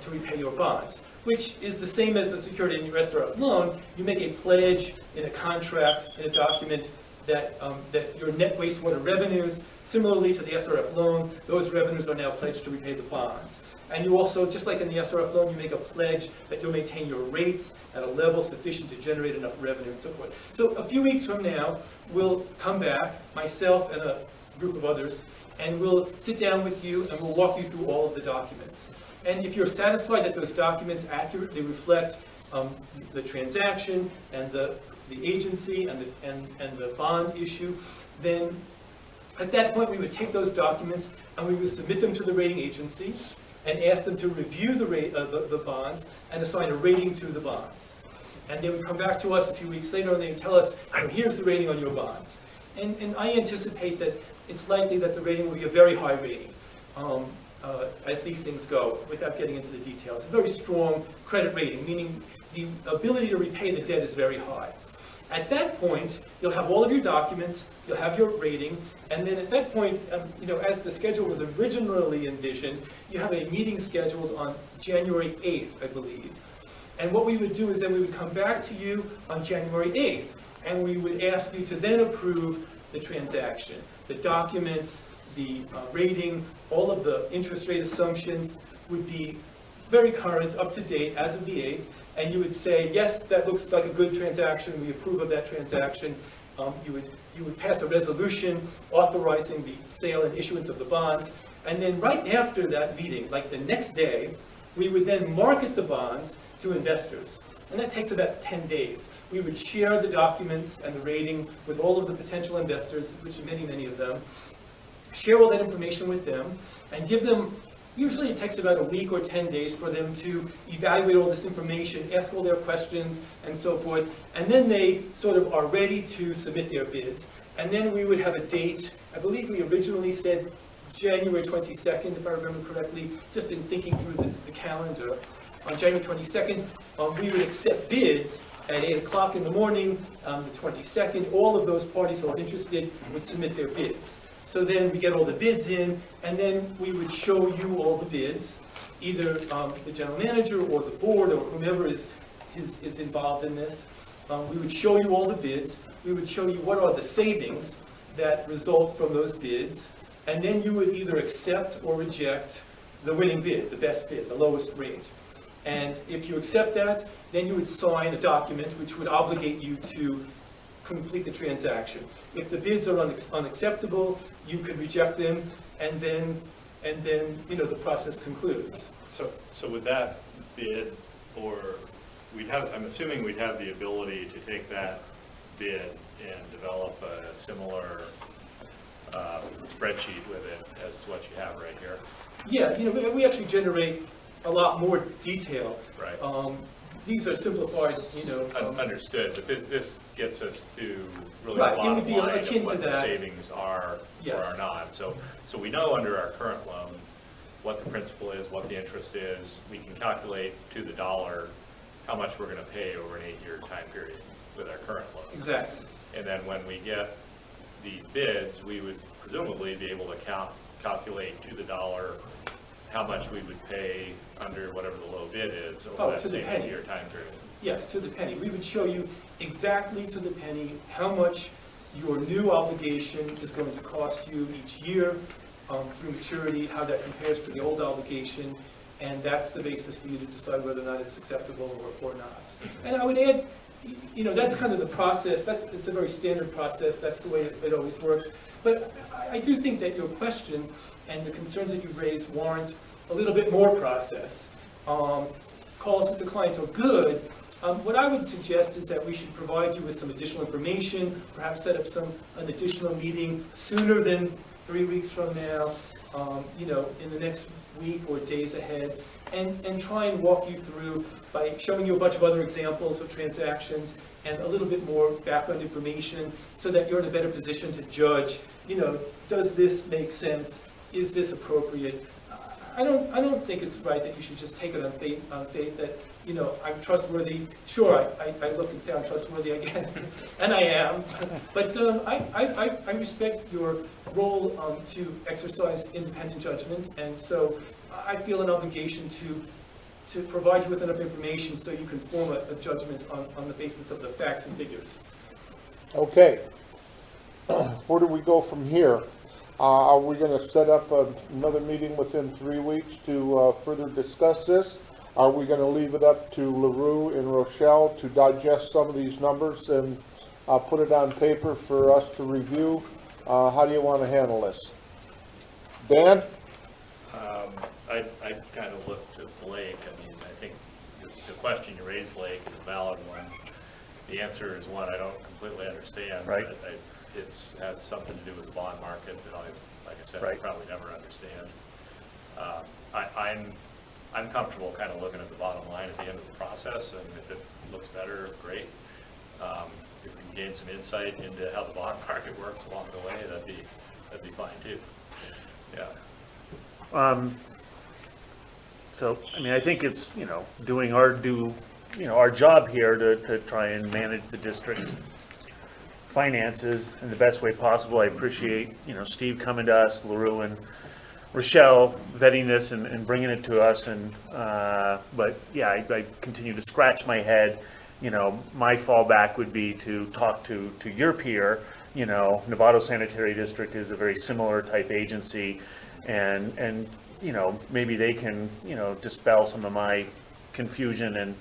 to repay your bonds, which is the same as the security in your SRF loan. You make a pledge in a contract, in a document, that your net wastewater revenues, similarly to the SRF loan, those revenues are now pledged to repay the bonds. And you also, just like in the SRF loan, you make a pledge that you'll maintain your rates at a level sufficient to generate enough revenue and so forth. So a few weeks from now, we'll come back, myself and a group of others, and we'll sit down with you and we'll walk you through all of the documents. And if you're satisfied that those documents accurately reflect the transaction and the agency and the bond issue, then at that point we would take those documents and we would submit them to the rating agency and ask them to review the bonds and assign a rating to the bonds. And they would come back to us a few weeks later and they would tell us, here's the rating on your bonds. And I anticipate that it's likely that the rating will be a very high rating as these things go, without getting into the details. A very strong credit rating, meaning the ability to repay the debt is very high. At that point, you'll have all of your documents, you'll have your rating, and then at that point, as the schedule was originally envisioned, you have a meeting scheduled on January 8th, I believe. And what we would do is then we would come back to you on January 8th, and we would ask you to then approve the transaction, the documents, the rating, all of the interest rate assumptions would be very current, up to date as of the 8th, and you would say, yes, that looks like a good transaction, we approve of that transaction. You would pass a resolution authorizing the sale and issuance of the bonds, and then right after that meeting, like the next day, we would then market the bonds to investors. And that takes about 10 days. We would share the documents and the rating with all of the potential investors, which are many, many of them, share all that information with them, and give them, usually it takes about a week or 10 days for them to evaluate all this information, ask all their questions, and so forth, and then they sort of are ready to submit their bids. And then we would have a date, I believe we originally said January 22nd, if I remember correctly, just in thinking through the calendar. On January 22nd, we would accept bids at 8 o'clock in the morning, the 22nd. All of those parties who are interested would submit their bids. So then we get all the bids in, and then we would show you all the bids, either the general manager or the board or whomever is involved in this. We would show you all the bids. We would show you what are the savings that result from those bids, and then you would either accept or reject the winning bid, the best bid, the lowest rate. And if you accept that, then you would sign a document which would obligate you to complete the transaction. If the bids are unacceptable, you could reject them, and then the process concludes. So with that bid, or I'm assuming we'd have the ability to take that bid and develop a similar spreadsheet with it as to what you have right here. Yeah, we actually generate a lot more detail. Right. These are simplified, Understood, but this gets us to really the Right, it would bottom be line akin of to what the that. savings are or Yes. are not. So we know under our current loan what the principal is, what the interest is. We can calculate to the dollar how much we're going to pay over an 8-year time period with our current loan. exactly. And then when we get these bids, we would presumably be able to calculate to the dollar how much we would pay under whatever the low bid is over that To the same penny. 8-year time period. Yes, to the penny. We would show you exactly to the penny how much your new obligation is going to cost you each year through maturity, how that compares to the old obligation, and that's the basis for you to decide whether or not it's acceptable or not. And I would add, that's kind of the process. It's a very standard process. That's the way it always works. But I do think that your question and the concerns that you raised warrant a little bit more process. Calls with the clients are good. What I would suggest is that we should provide you with some additional information, perhaps set up an additional meeting sooner than 3 weeks from now, in the next week or days ahead, and try and walk you through by showing you a bunch of other examples of transactions and a little bit more background information so that you're in a better position to judge, does this make sense? Is this appropriate? I don't think it's right that you should just take it on faith that, I'm trustworthy. Sure, I look and sound trustworthy, I guess, and I am. But I respect your role to exercise independent judgment, and so I feel an obligation to provide you with enough information so you can form a judgment on the basis of the facts and figures. Okay. Where do we go from here? Are we going to set up another meeting within 3 weeks to further discuss this? Are we going to leave it up to LaRue and Rochelle to digest some of these numbers and put it on paper for us to review? How do you want to handle this? Dan? I kind of look to Blake. I mean, I think the question you raised, Blake, is a valid one. The answer is one I don't completely understand. Right. But it's has something to do with the bond market that like I said, Right. I'll probably never understand. I'm comfortable kind of looking at the bottom line at the end of the process, and if it looks better, great. If we can gain some insight into how the bond market works along the way, that'd be fine too. Yeah. So, I mean, I think it's, doing our job here to try and manage the district's finances in the best way possible. I appreciate, Steve coming to us, LaRue and Rochelle vetting this and bringing it to us. But yeah, I continue to scratch my head. My fallback would be to talk to your peer. Novato Sanitary District is a very similar type agency, and maybe they can, dispel some of my confusion and,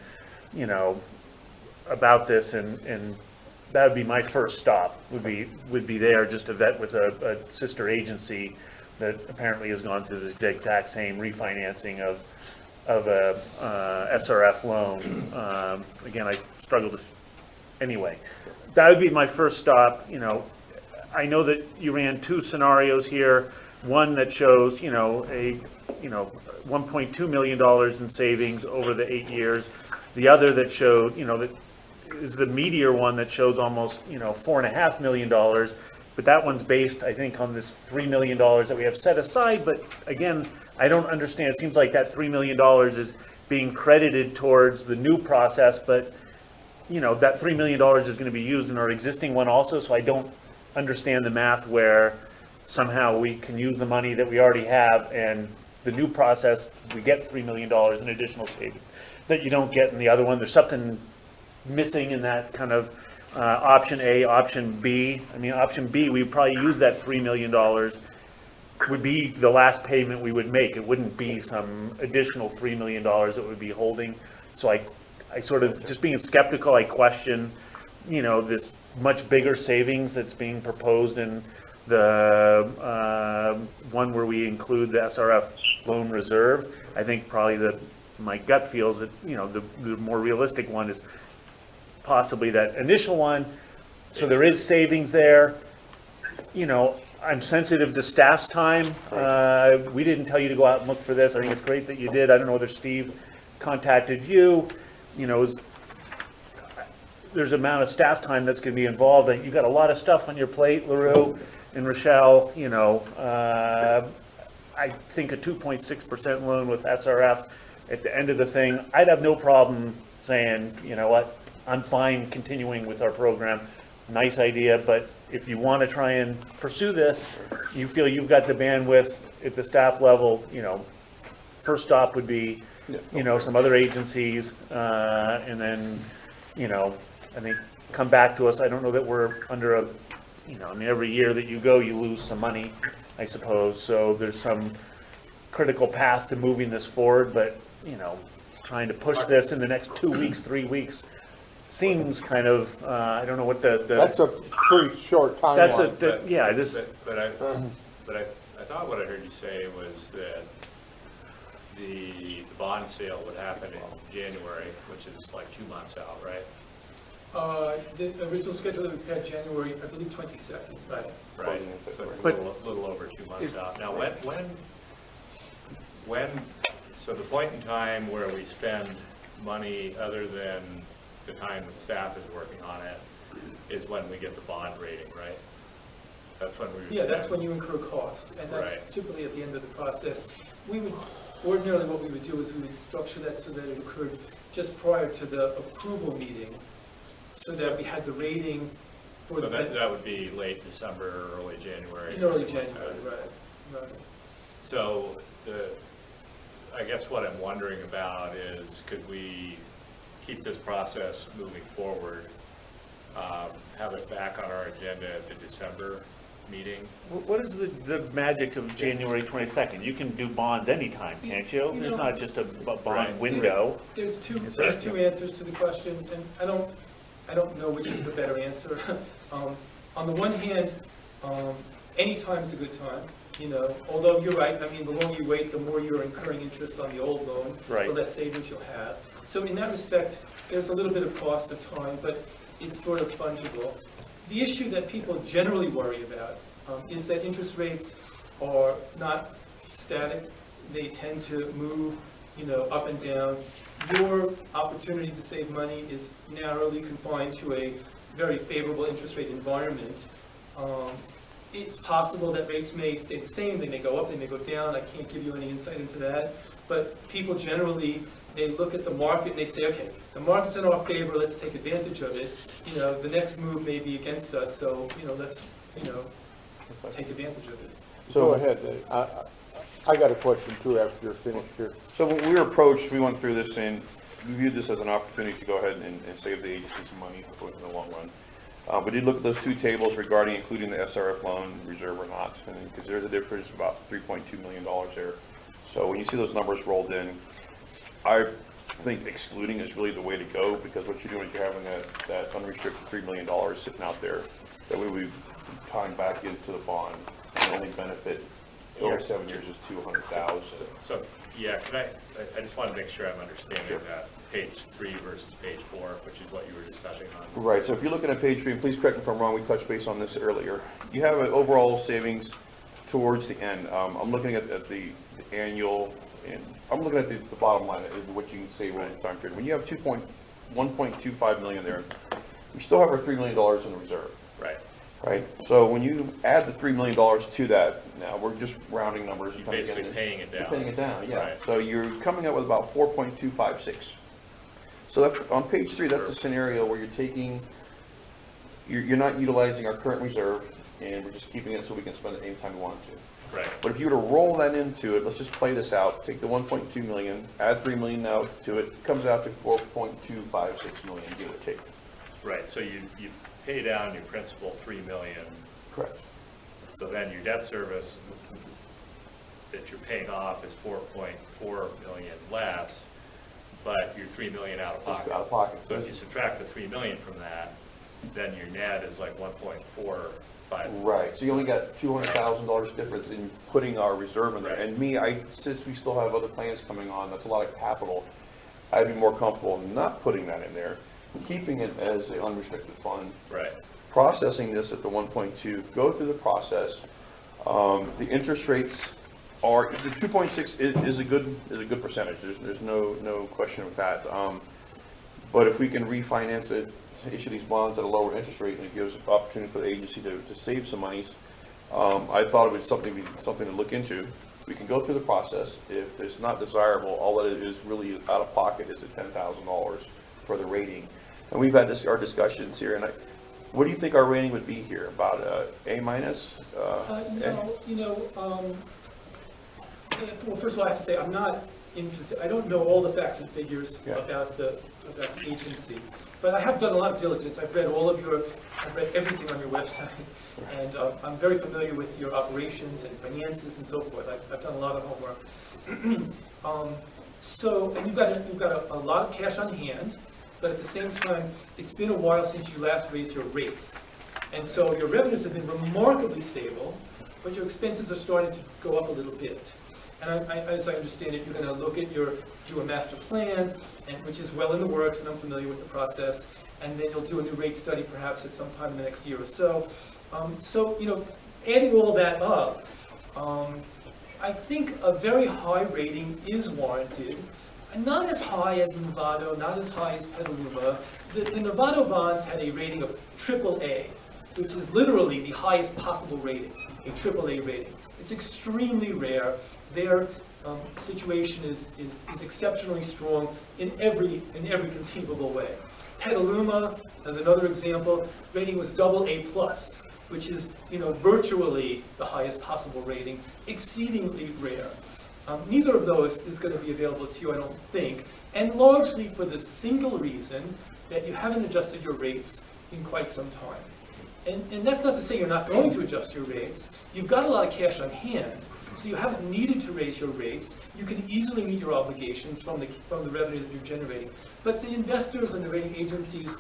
about this, and that would be my first stop, would be there just to vet with a sister agency that apparently has gone through the exact same refinancing of a SRF loan. Again, I struggle to, anyway, that would be my first stop. I know that you ran two scenarios here, one that shows, a $1.2 million in savings over the 8 years. The other that showed, that is the meteor one that shows almost, $4.5 million. But that one's based, I think, on this $3 million that we have set aside. But again, I don't understand. It seems like that $3 million is being credited towards the new process, but, that $3 million is going to be used in our existing one also. So I don't understand the math where somehow we can use the money that we already have, and the new process, we get $3 million in additional savings that you don't get in the other one. There's something missing in that kind of option A, option B. I mean, option B, we would probably use that $3 million would be the last payment we would make. It wouldn't be some additional $3 million that we'd be holding. So I sort of, just being skeptical, I question, this much bigger savings that's being proposed in the one where we include the SRF loan reserve. I think probably my gut feels that, the more realistic one is possibly that initial one. So there is savings there. I'm sensitive to staff's time. We didn't tell you to go out and look for this. I think it's great that you did. I don't know whether Steve contacted you. There's an amount of staff time that's going to be involved. You've got a lot of stuff on your plate, LaRue and Rochelle. I think a 2.6% loan with SRF at the end of the thing, I'd have no problem saying, you know what, I'm fine continuing with our program. Nice idea, but if you want to try and pursue this, you feel you've got the bandwidth at the staff level, first stop would be, some other agencies, and then, I think come back to us. I don't know that we're under every year that you go, you lose some money, I suppose. So there's some critical path to moving this forward, but, trying to push this in the next 2 weeks, 3 weeks seems kind of, I don't know what That's a pretty short timeline. But I thought what I heard you say was that the bond sale would happen in January, which is like 2 months out, right? The original schedule that we had January, I believe 22nd, right? Right, so it's a little over 2 months out. Now, so the point in time where we spend money other than the time that staff is working on it is when we get the bond rating, right? That's when we would Yeah, that's spend- when you incur cost, and that's Right. typically at the end of the process. We would, ordinarily what we would do is we would structure that so that it occurred just prior to the approval meeting, so that we had the rating for So the, that would be late December, or early January. in early something like January, that. right. So I guess what I'm wondering about is, could we keep this process moving forward, have it back on our agenda at the December meeting? What is the magic of January 22nd? You can do bonds anytime, can't you? You There's know- not just a Right. bond window. There's two Exactly. answers to the question, and I don't know which is the better answer. On the one hand, any time is a good time, you know, although you're right, I mean, the longer you wait, the more you're incurring interest on the old loan, Right. the less savings you'll have. So in that respect, there's a little bit of cost of time, but it's sort of fungible. The issue that people generally worry about is that interest rates are not static. They tend to move, you know, up and down. Your opportunity to save money is narrowly confined to a very favorable interest rate environment. It's possible that rates may stay the same, they may go up, they may go down. I can't give you any insight into that. But people generally, they look at the market and they say, okay, the market's in our favor, let's take advantage of it. You know, the next move may be against us, so, you know, let's, you know, take advantage of it. Go ahead, Dave. I got a question too after you're finished here. So when we were approached, we went through this and we viewed this as an opportunity to go ahead and save the agency some money in the long run. We did look at those two tables regarding including the SRF loan reserve or not, because there's a difference of about $3.2 million there. So when you see those numbers rolled in, I think excluding is really the way to go, because what you're doing is you're having that unrestricted $3 million sitting out there that we would be tying back into the bond, and the only benefit over 7 years is $200,000. So, yeah, I just want to make sure I'm understanding Sure. that page 3 versus page 4, which is what you were just touching on. Right, so if you're looking at page 3, and please correct me if I'm wrong, we touched base on this earlier. You have an overall savings towards the end. I'm looking at the annual, and I'm looking at the bottom line, what you can save over the time period. When you have 1.25 million there, we still have our $3 million in the reserve, Right. right? So when you add the $3 million to that, now we're just rounding numbers. You're kind of basically getting- paying it down. You're paying it down, yeah. Right. So you're coming up with about 4.256. So that, on page 3, that's the scenario where you're taking, you're not utilizing our current reserve, and we're just keeping it so we can spend it anytime we want to. Right. But if you were to roll that into it, let's just play this out, take the 1.2 million, add 3 million now to it, it comes out to 4.256 million, give or take. Right, so you pay down your principal $3 million, Correct. so then your debt service that you're paying off is 4.4 million less, but you're 3 million out of pocket. Out of pocket. So if you subtract the 3 million from that, then your net is like 1.45. Right, so you only got $200,000 difference in putting our reserve in there. Right. And me, since we still have other plans coming on, that's a lot of capital, I'd be more comfortable not putting that in there, keeping it as an unrestricted fund, Right, processing this at the 1.2, go through the process. The interest rates are, the 2.6 is a good percentage, there's no question with that. But if we can refinance it, issue these bonds at a lower interest rate, and it gives opportunity for the agency to save some monies, I thought it would be something to look into. We can go through the process. If it's not desirable, all that it is really out of pocket is at $10,000 for the rating. And we've had our discussions here, and what do you think our rating would be here? About A minus? No, you know, well, first of all, I have to say, I'm not I don't know all the facts and figures Yeah. about the agency, but I have done a lot of diligence. I've read everything on your website, and I'm very familiar with your operations and finances and so forth. I've done a lot of homework. And you've got a lot of cash on hand, but at the same time, it's been a while since you last raised your rates. And so your revenues have been remarkably stable, but your expenses are starting to go up a little bit. And as I understand it, you're going to look at do a master plan, which is well in the works, and I'm familiar with the process, and then you'll do a new rate study perhaps at some time in the next year or so. So, you know, adding all that up, I think a very high rating is warranted. And not as high as Novato, not as high as Petaluma. The Novato bonds had a rating of AAA, which is literally the highest possible rating, a AAA rating. It's extremely rare. Their situation is exceptionally strong in every conceivable way. Petaluma, as another example, rating was AA+, which is, virtually the highest possible rating, exceedingly rare. Neither of those is going to be available to you, I don't think, and largely for the single reason that you haven't adjusted your rates in quite some time. And that's not to say you're not going to adjust your rates. You've got a lot of cash on hand, so you haven't needed to raise your rates. You can easily meet your obligations from the revenue that you're generating. But the investors and the rating agencies,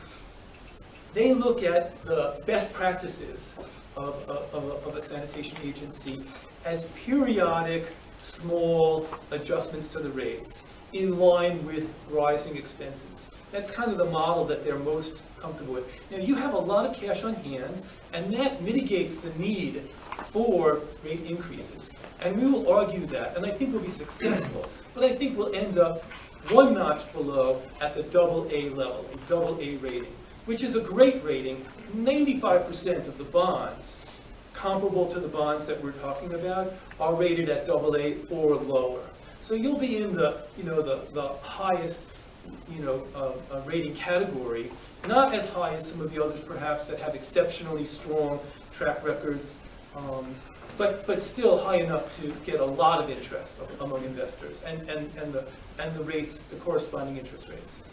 they look at the best practices of a sanitation agency as periodic, small adjustments to the rates in line with rising expenses. That's kind of the model that they're most comfortable with. Now, you have a lot of cash on hand, and that mitigates the need for rate increases. And we will argue that, and I think we'll be successful, but I think we'll end up one notch below at the AA level, a AA rating, which is a great rating. 95% of the bonds comparable to the bonds that we're talking about are rated at AA or lower. So you'll be in the highest rating category, not as high as some of the others perhaps that have exceptionally strong track records, but still high enough to get a lot of interest among investors and the rates, the corresponding interest rates.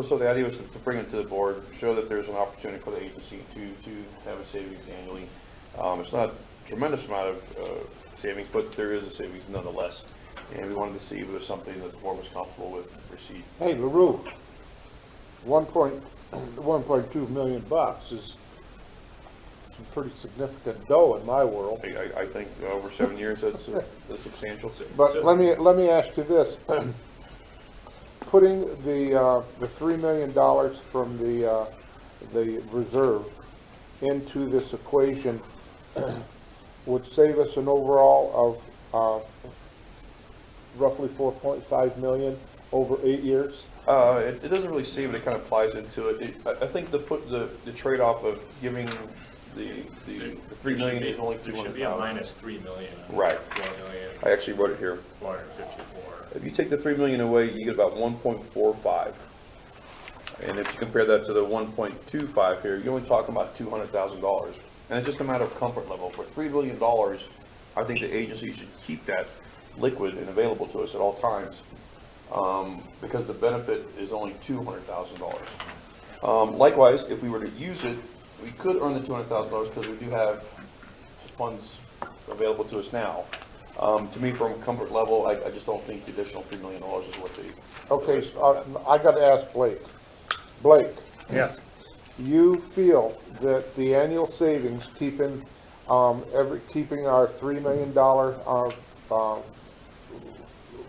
So the idea was to bring it to the board, show that there's an opportunity for the agency to have a savings annually. It's not a tremendous amount of savings, but there is a savings nonetheless. And we wanted to see if it was something that the board was comfortable with proceed. Hey, LaRue, 1.2 million bucks is some pretty significant dough in my world. I think over 7 years, that's substantial. But let me ask you this. Putting the $3 million from the reserve into this equation would save us an overall of roughly $4.5 million over 8 years. It doesn't really save it, it kind of applies into it. I think the trade-off of giving the 3 million is only 200,000. There should be a minus 3 million. Right. 4 million, I actually wrote it here. 454. If you take the 3 million away, you get about 1.45. And if you compare that to the 1.25 here, you're only talking about $200,000. And it's just a matter of comfort level. For $3 billion, I think the agency should keep that liquid and available to us at all times, because the benefit is only $200,000. Likewise, if we were to use it, we could earn the $200,000 because we do have funds available to us now. To me, from comfort level, I just don't think the additional $3 million is what they... Okay, I got to ask Blake. Blake, Yes. you feel that the annual savings keeping our $3 million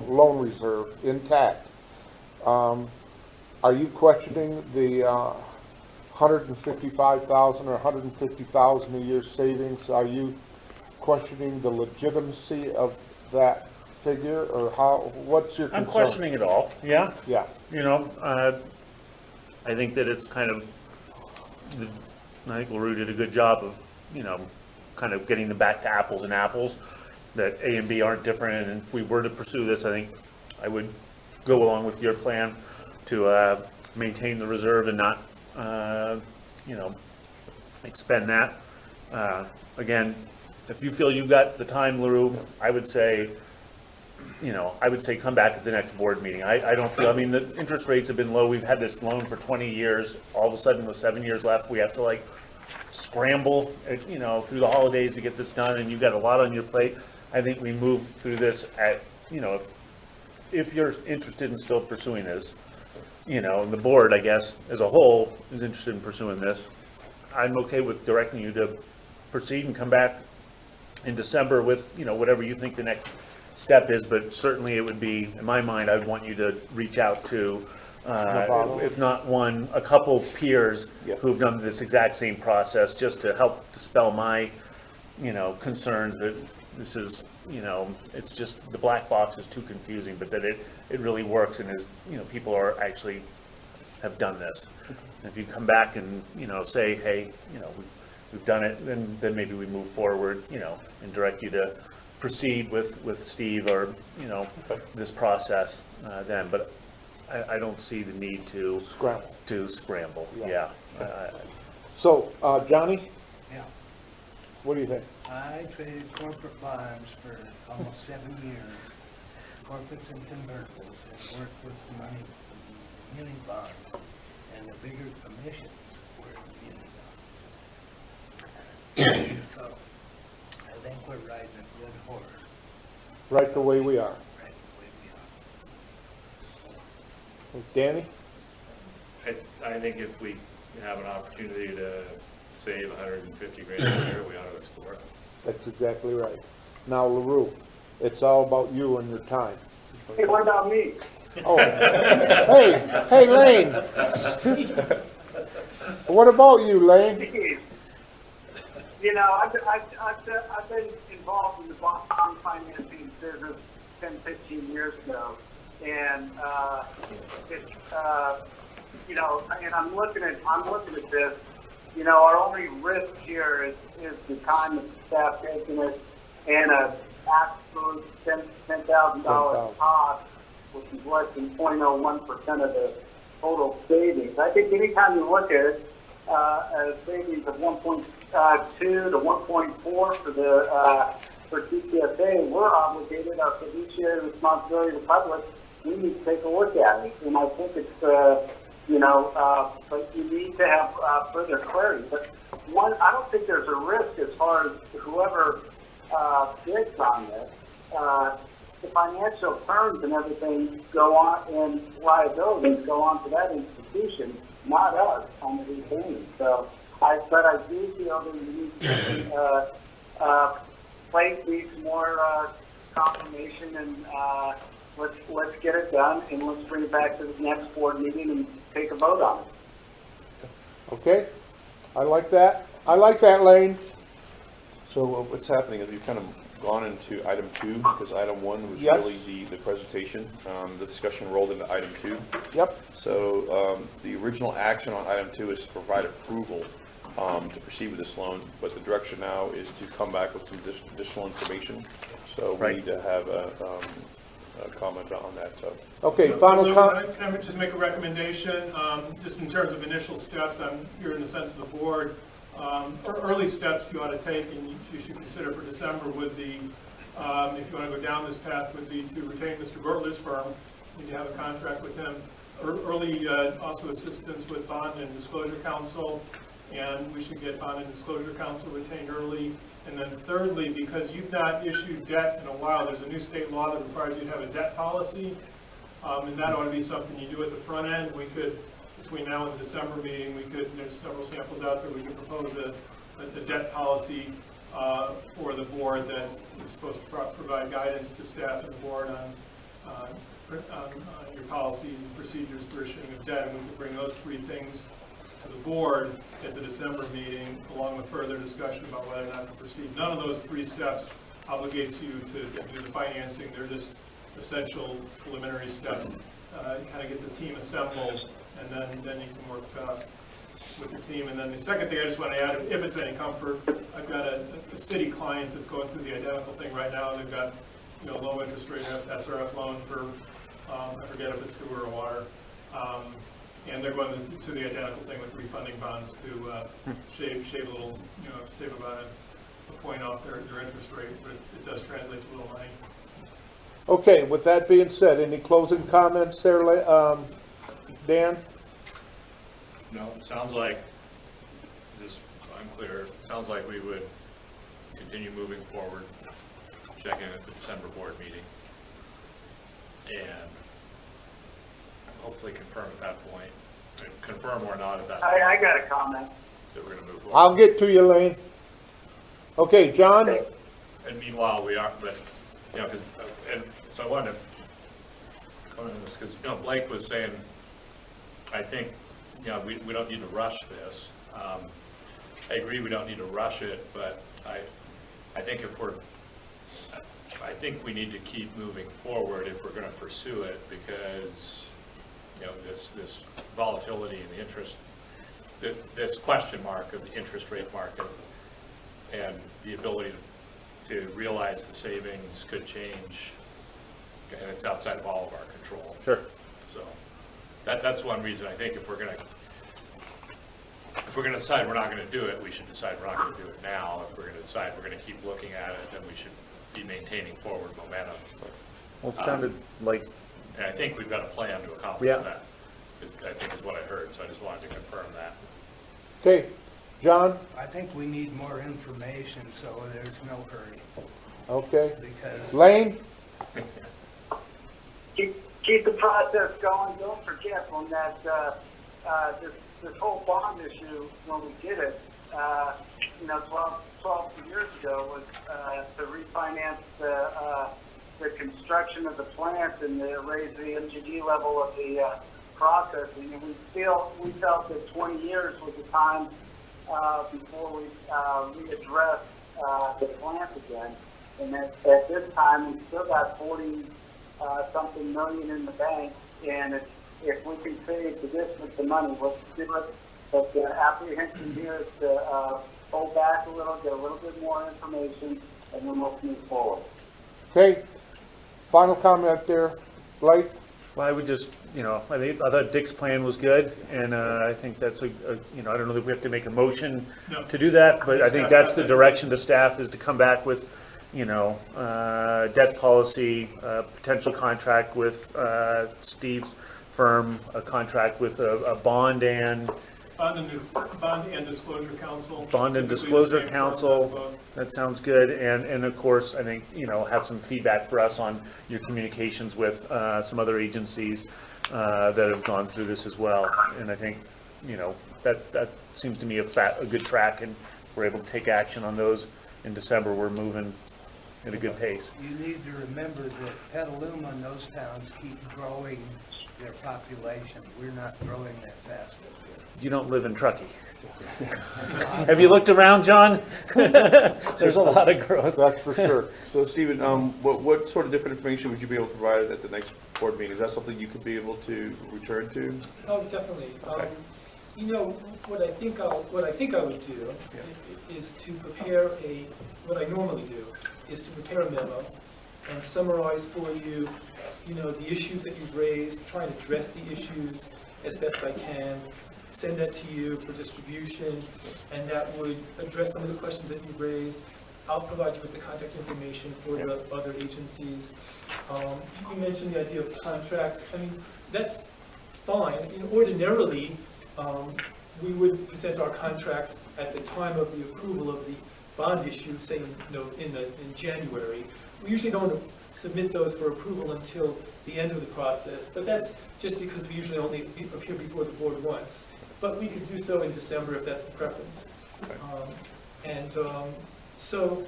loan reserve intact, are you questioning the $155,000 or $150,000 a year savings? Are you questioning the legitimacy of that figure, or what's your concern? I'm questioning it all, yeah. Yeah. I think that it's kind of, I think LaRue did a good job of, kind of getting them back to apples and apples, that A and B aren't different, and if we were to pursue this, I think I would go along with your plan to maintain the reserve and not, expend that. Again, if you feel you got the time, LaRue, I would say come back at the next board meeting. I don't feel, the interest rates have been low. We've had this loan for 20 years. All of a sudden with 7 years left, we have to scramble, through the holidays to get this done, and you've got a lot on your plate. I think we move through this at, if you're interested in still pursuing this, and the board, I guess, as a whole is interested in pursuing this, I'm okay with directing you to proceed and come back in December with, whatever you think the next step is, but certainly it would be, in my mind, I'd want you to reach out to, if not one, a couple peers who've done this exact same process, just to help dispel my, concerns that, this is, it's just, the black box is too confusing, but that it really works and is, people are actually have done this. If you come back and, say, hey, we've done it, then maybe we move forward, and direct you to proceed with Steve or, this process, then, but I don't see the need to scramble, yeah. So, Johnny, Yeah, what do you think? I traded corporate bonds for almost 7 years, corporates and convertibles, and worked with the money from the muni bonds, and the bigger commissions were in muni bonds. So, I think we're riding a good horse, Right the way we are. right the way we are. Danny? I think if we have an opportunity to save 150 grand a year, we ought to explore it. That's exactly right. Now, LaRue, it's all about you and your time. Hey, what about me? Oh, hey, Lane. What about you, Lane? Geez. You know, I've been involved in the bond financing business 10, 15 years ago, and and I'm looking at this. Our only risk here is the time that the staff taking it, and a absolute $10,000 cost, which is less than 0.01% of the total savings. I think anytime you look at it, a savings of 1.2 to 1.4 for TCSA, we're obligated, our fiduciary responsibility to the public, we need to take a look at it. And I think it's, but you need to have further clarity. But one, I don't think there's a risk as far as whoever bids on this. The financial terms and everything go on, and liabilities go on to that institution, not us on the retaining. So, but I do feel that you need to place these more confirmation, and let's get it done, and let's bring it back to the next board meeting and take a vote on it. Okay, I like that. Lane. So what's happening is we've kind of gone into item 2, because item 1 was Yep. really the presentation. The discussion rolled into item 2. Yep, So the original action on item 2 is to provide approval to proceed with this loan, but the direction now is to come back with some additional information. So we Right. need to have a comment on that. So okay, final Lou, comment. Can I just make a recommendation, just in terms of initial steps? I'm here in the sense of the board. Early steps you ought to take, and you should consider for December, would be, if you want to go down this path, would be to retain Mr. Gertler's firm. You need to have a contract with him. Early, also assistance with Bond and Disclosure Council, and we should get Bond and Disclosure Council retained early. And then thirdly, because you've not issued debt in a while, there's a new state law that requires you to have a debt policy, and that ought to be something you do at the front end. We could, between now and the December meeting, there's several samples out there, we could propose a debt policy for the board that is supposed to provide guidance to staff and the board on your policies and procedures for issuing of debt, and we could bring those 3 things to the board at the December meeting, along with further discussion about whether or not to proceed. None of those 3 steps obligates you to do the financing. They're just essential preliminary steps. Kind of get the team assembled, and then you can work with the team. And then the second thing I just want to add, if it's any comfort, I've got a city client that's going through the identical thing right now. They've got low interest rate SRF loan for I forget if it's sewer or water. And they're going to the identical thing with refunding bonds to shave a little, save about a point off their interest rate, but it does translate to a little money. Okay, with that being said, any closing comments there, Dan? No, it sounds like, just, I'm clear, it sounds like we would continue moving forward, check in at the December board meeting, and hopefully confirm at that point, confirm or not at that point, I got a comment. that we're gonna move forward. I'll get to you, Lane. Okay, John? And meanwhile, we are, but, and so I wanted to comment on this, because, Blake was saying, I think, we don't need to rush this. I agree we don't need to rush it, but I think if we're I think we need to keep moving forward if we're gonna pursue it, because, you know, this volatility in the interest, this question mark of the interest rate market and the ability to realize the savings could change, and it's outside of all of our control. Sure. So that's one reason I think if we're gonna decide we're not gonna do it, we should decide we're not gonna do it now. If we're gonna decide we're gonna keep looking at it, then we should be maintaining forward momentum. Well, it sounded like, And I think we've got a plan to accomplish Yeah. that, I think is what I heard, so I just wanted to confirm that. Okay, John, I think we need more information, so there's no hurry, okay. because Lane, Keep the process going. Don't forget when that, this whole bond issue, when we did it, 12 years ago was, to refinance the construction of the plant and to raise the MGD level of the, processing. And we felt that 20 years was the time, before we, readdressed, the plant again. And at this time, we still got 40 something million in the bank, and if we can save the district the money, let's do it. But the apprehension here is to hold back a little, get a little bit more information, and then we'll move forward. okay. Final comment there, Blake? well, I would just, I thought Dick's plan was good, and I think that's I don't know that we have to make a motion No. to do that, but I think that's the direction to staff, is to come back with, debt policy, potential contract with Steve's firm, a contract with a bond and Bond and Disclosure Council. Bond and Typically the Disclosure same Council, firm does both. that sounds good, and of course, I think, have some feedback for us on your communications with some other agencies that have gone through this as well, and I think, that seems to me a good track, and if we're able to take action on those in December, we're moving at a good pace. you need to remember that Petaluma and those towns keep growing their population. We're not growing that fast up You don't live in Truckee. Have you looked around, John? There's a lot of growth. That's for sure. So Stephen, what sort of different information would you be able to provide at the next board meeting? Is that something you could be able to return to? Oh, definitely. Okay. What I think I would do is to prepare what I normally do, is to prepare a memo and summarize for you, the issues that you've raised, try and address the issues as best I can, send that to you for distribution, and that would address some of the questions that you've raised. I'll provide you with the contact information for the other agencies. You mentioned the idea of contracts. I mean, that's fine. Ordinarily, we would present our contracts at the time of the approval of the bond issue, say, in January. We usually don't submit those for approval until the end of the process, but that's just because we usually only appear before the board once. But we could do so in December if that's the preference. So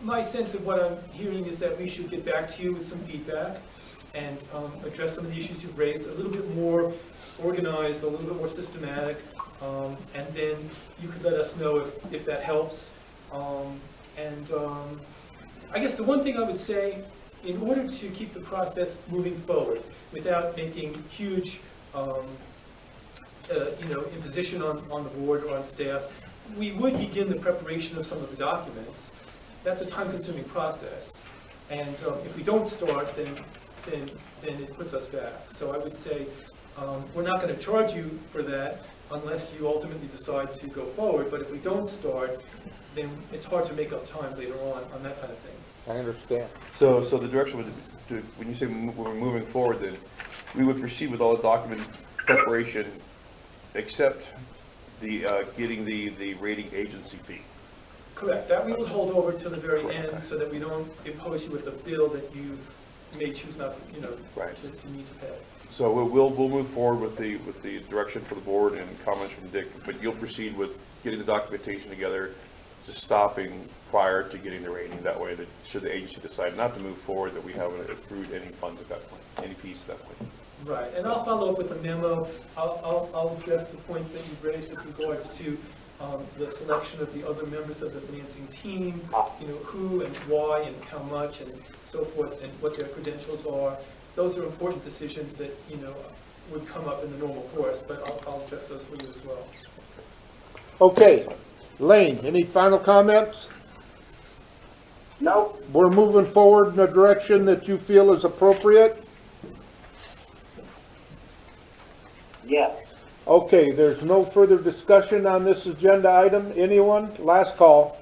my sense of what I'm hearing is that we should get back to you with some feedback and address some of the issues you've raised, a little bit more organized, a little bit more systematic, and then you could let us know if that helps. I guess the one thing I would say, in order to keep the process moving forward without making huge imposition on the board or on staff, we would begin the preparation of some of the documents. That's a time-consuming process, and if we don't start, then it puts us back. So I would say we're not going to charge you for that unless you ultimately decide to go forward. But if we don't start, then it's hard to make up time later on that kind of thing. I understand. So the direction would, when you say we're moving forward, then we would proceed with all the document preparation, except the getting the rating agency fee. Correct. That we will hold over to the very end so that we don't impose you with a bill that you may choose not to, Right. to need to pay. So we'll move forward with the direction for the board and comments from Dick, but you'll proceed with getting the documentation together, just stopping prior to getting the rating. That way, that should the agency decide not to move forward, that we haven't accrued any funds at that point, any fees at that point. Right, and I'll follow up with a memo. I'll address the points that you've raised with regards to the selection of the other members of the financing team, who and why and how much and so forth, and what their credentials are. Those are important decisions that, would come up in the normal course, but I'll address those for you as well. Okay, Lane, any final comments? No, We're moving forward in a direction that you feel is appropriate? yes. Okay, there's no further discussion on this agenda item. Anyone? Last call.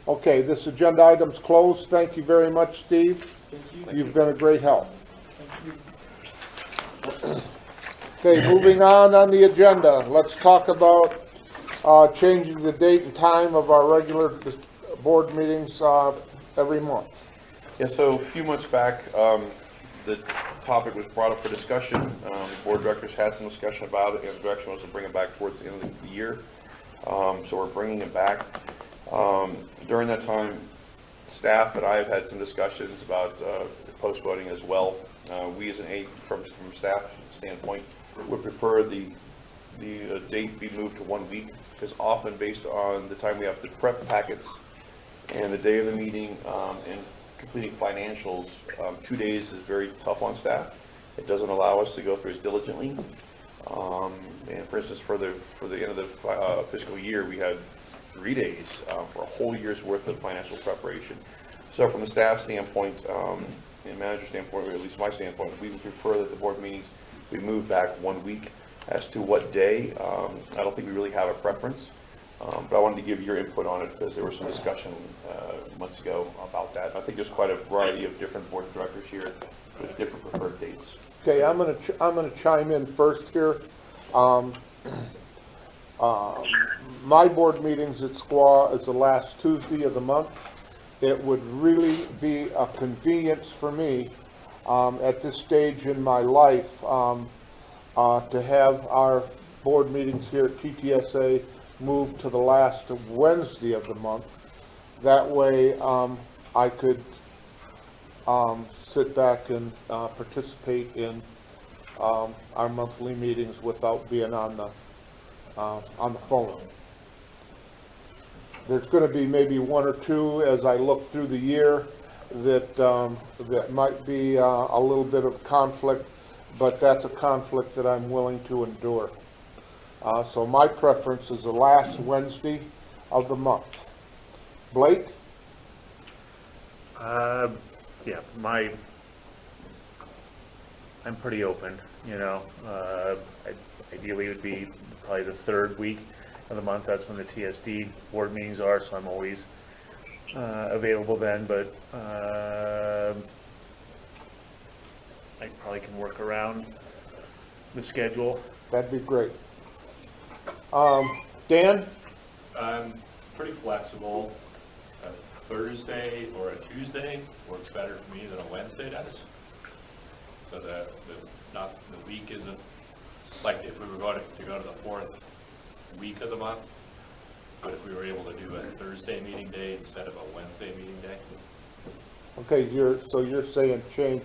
Okay, this agenda item's closed. Thank you very much, Steve. Thank you. You've been a great help. Thank you. Okay, moving on the agenda, let's talk about changing the date and time of our regular board meetings every month. Yeah, so a few months back, the topic was brought up for discussion. The board of directors had some discussion about it, and the direction was to bring it back towards the end of the year. So we're bringing it back. During that time, staff and I have had some discussions about post voting as well. We as an aide from staff standpoint would prefer the date be moved to 1 week, because often based on the time we have to prep packets and the day of the meeting and completing financials, 2 days is very tough on staff. It doesn't allow us to go through as diligently. And for instance, for the end of the fiscal year, we had 3 days for a whole year's worth of financial preparation. So from the staff standpoint, and manager standpoint, or at least my standpoint, we would prefer that the board meetings be moved back 1 week. As to what day, I don't think we really have a preference, but I wanted to give your input on it because there was some discussion months ago about that. I think there's quite a variety of different board of directors here with different preferred dates. Okay, I'm gonna chime in first here. My board meetings at SQUA is the last Tuesday of the month. It would really be a convenience for me at this stage in my life to have our board meetings here at TTSA move to the last Wednesday of the month. That way I could sit back and participate in our monthly meetings without being on the phone. There's going to be maybe one or two as I look through the year that that might be a little bit of conflict, but that's a conflict that I'm willing to endure. So my preference is the last Wednesday of the month. Blake? Yeah, I'm pretty open, ideally it would be probably the third week of the month. That's when the TSD board meetings are, so I'm always available then, but I probably can work around the schedule. That'd be great. Dan? I'm pretty flexible. A Thursday or a Tuesday works better for me than a Wednesday does. So the week isn't, like if we were going to go to the fourth week of the month, but if we were able to do a Thursday meeting day instead of a Wednesday meeting day. Okay, you're saying change.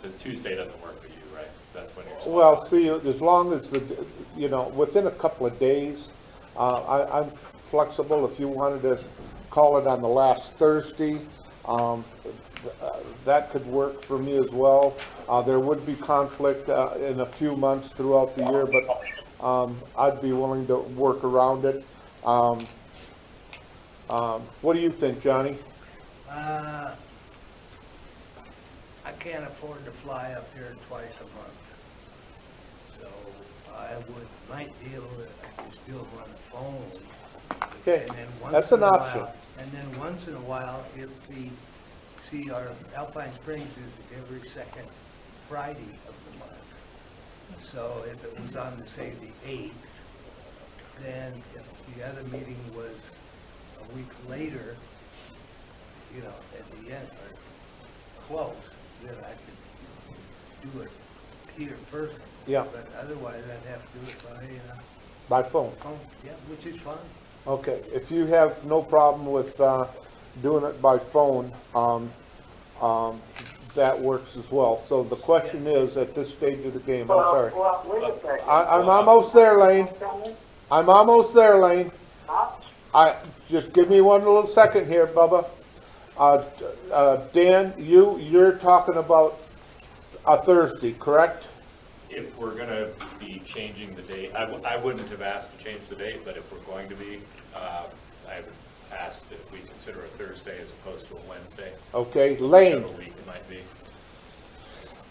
Because Tuesday doesn't work for you, right? That's when you're. Well, see, as long as within a couple of days, I'm flexible. If you wanted to call it on the last Thursday, that could work for me as well. There would be conflict in a few months throughout the year, but I'd be willing to work around it. What do you think, Johnny? I can't afford to fly up here twice a month. So I might be able to, I can still run a phone. Okay, And then once that's in an a option. while- And then once in a while, if our Alpine Springs is every second Friday of the month. So if it was on, say, the 8th, then if the other meeting was a week later, at the end, or close, then I could do it here first. Yeah. But otherwise, I'd have to do it By phone. phone, yeah, which is fine. Okay, if you have no problem with doing it by phone, that works as well. So the question is, at this stage of the game, I'm sorry. Well, wait a second. I'm almost there, Lane. I'm almost there, Lane. Huh? Just give me one little second here, Bubba. Dan, you're talking about a Thursday, correct? If we're gonna be changing the date, I wouldn't have asked to change the date, but if we're going to be, I would ask that we consider a Thursday as opposed to a Wednesday, Okay, Lane, whichever week it might be.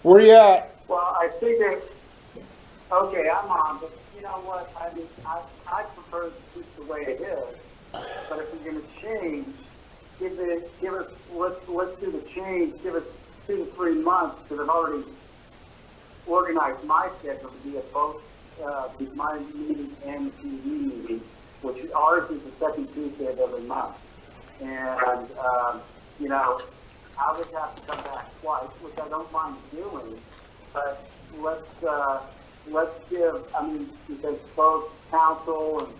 where you at? Well, I figure, okay, I'm on, but you know what, I mean, I prefer to keep the way it is, but if we're gonna change, give us, let's do the change, give us 2 to 3 months, because I've already organized my schedule to be at both, my meeting and the PD meeting, which ours is the second Tuesday of every month. And, you know, I would have to come back twice, which I don't mind doing, but let's give, I mean, because both council and,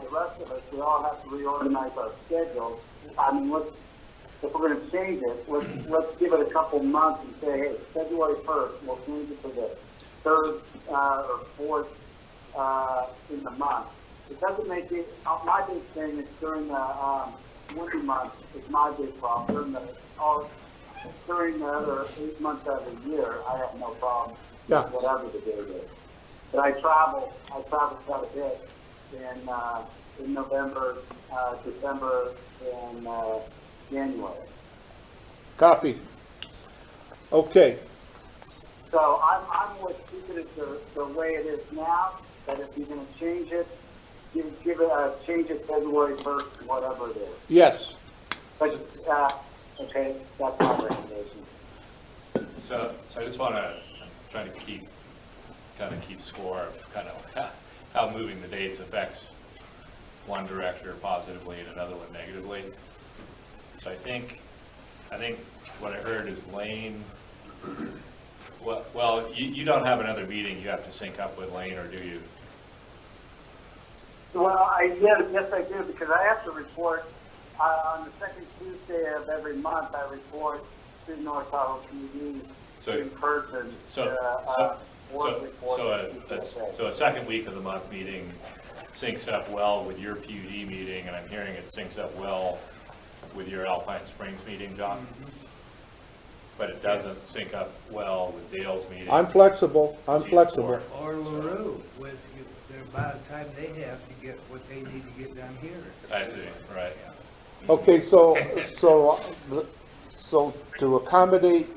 the rest of us, we all have to reorganize our schedules. I mean, if we're gonna change it, let's give it a couple months and say, hey, February 1st, we'll change it to the 3rd, or 4th, in the month. It doesn't make it, my big thing is during the, winter months is my big problem. During the other 8 months out of the year, I have no problem. Yeah. Whatever the date is. But I travel quite a bit in November, December, and, January. Copy. Okay, So I'm with keeping it the way it is now, but if you're gonna change it, change it February 1st, whatever it is. yes. But, okay, that's my recommendation. So I just wanna, I'm trying to keep score of kind of how moving the dates affects one director positively and another one negatively. So I think what I heard is Lane, well, you don't have another meeting you have to sync up with Lane, or do you? Well, yes, I do, because I have to report, on the second Tuesday of every month, I report to North Tahoe PD in person. So a second week of the month meeting syncs up well with your PUD meeting, and I'm hearing it syncs up well with your Alpine Springs meeting, John? Mm-hmm. But it doesn't sync up well with Dale's meeting? I'm flexible, I'm flexible. Or LaRue, by the time they have to get what they need to get down here. I see, right. Okay, so to accommodate,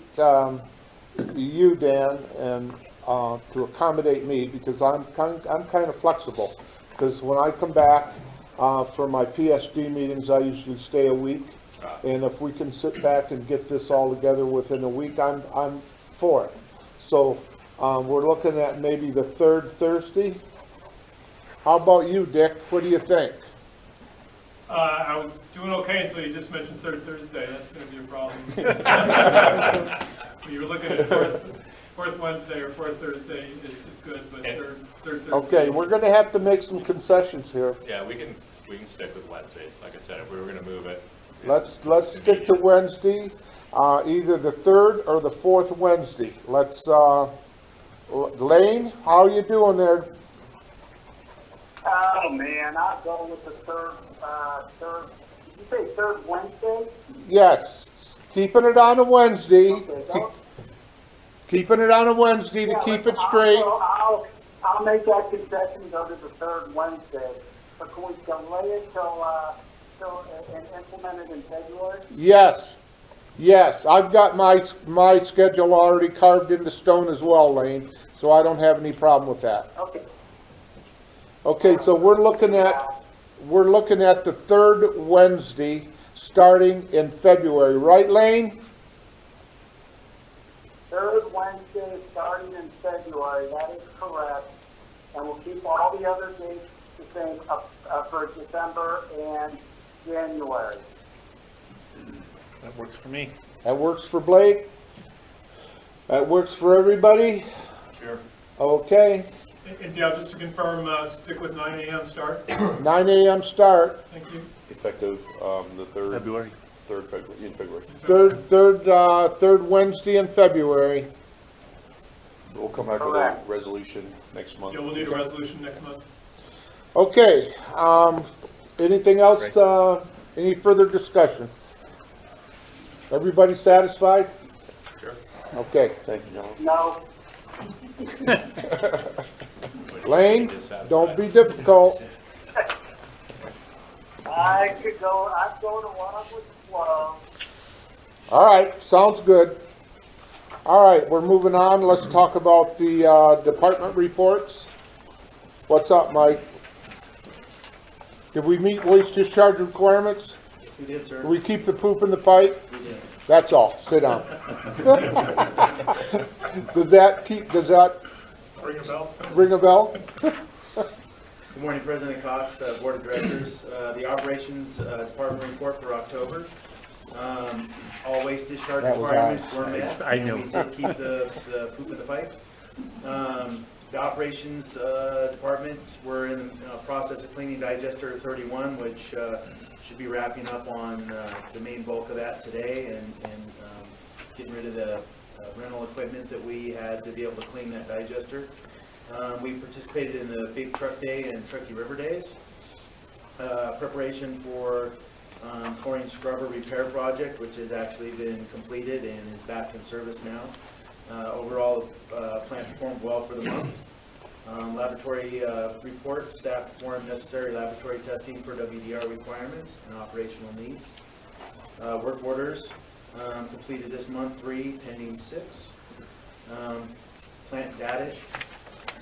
you, Dan, and, to accommodate me, because I'm kind of flexible. Because when I come back, for my PSD meetings, I usually stay a week. And if we can sit back and get this all together within a week, I'm for it. So, we're looking at maybe the 3rd Thursday. How about you, Dick? What do you think? I was doing okay until you just mentioned 3rd Thursday. That's going to be a problem. You were looking at fourth Wednesday or 4th Thursday is good, but third Thursday. Okay, we're gonna have to make some concessions here. Yeah, we can stick with Wednesdays. Like I said, if we were gonna move it. Let's stick to Wednesday, either the 3rd or the 4th Wednesday. Let's, Lane, how you doing there? Oh, man, I'm going with the third, did you say 3rd Wednesday? Yes, keeping it on a Wednesday. Okay, Keeping it on a Wednesday to keep it straight. I'll make that concession and go to the 3rd Wednesday. But can we delay it till and implement it in February? Yes, I've got my schedule already carved into stone as well, Lane, so I don't have any problem with that. Okay. Okay, so we're looking at the 3rd Wednesday, starting in February, right, Lane? 3rd Wednesday starting in February, that is correct. And we'll keep all the other dates the same for December and January. That works for me. That works for Blake? That works for everybody? Sure. Okay, And Dale, just to confirm, stick with 9 a.m. start. 9 a.m. start, Thank you. Effective, the 3rd. February. 3rd February, in February. third Wednesday in February. We'll come back with a resolution next month. Yeah, we'll need a resolution next month. Okay, anything else, any further discussion? Everybody satisfied? Sure. Okay. Thank you, John. No, Lane, don't be difficult. I could go, I'm going along with the flow. All right, sounds good. All right, we're moving on. Let's talk about the department reports. What's up, Mike? Did we meet waste discharge requirements? Yes, we did, sir. Did we keep the poop in the pipe? We did. That's all. Sit down. Does that Ring a bell? ring a bell? Good morning, President Cox, Board of Directors. The Operations Department report for October. All waste discharge That was requirements were met. I knew. We did keep the poop in the pipe. The Operations Departments were in the process of cleaning digester 31, which should be wrapping up on the main bulk of that today and getting rid of the rental equipment that we had to be able to clean that digester. We participated in the Big Truck Day and Truckee River Days. Preparation for chlorine scrubber repair project, which has actually been completed and is back in service now. Overall, plant performed well for the month. Laboratory report, staff performed necessary laboratory testing for WDR requirements and operational needs. Work orders completed this month 3, pending 6. Plant data,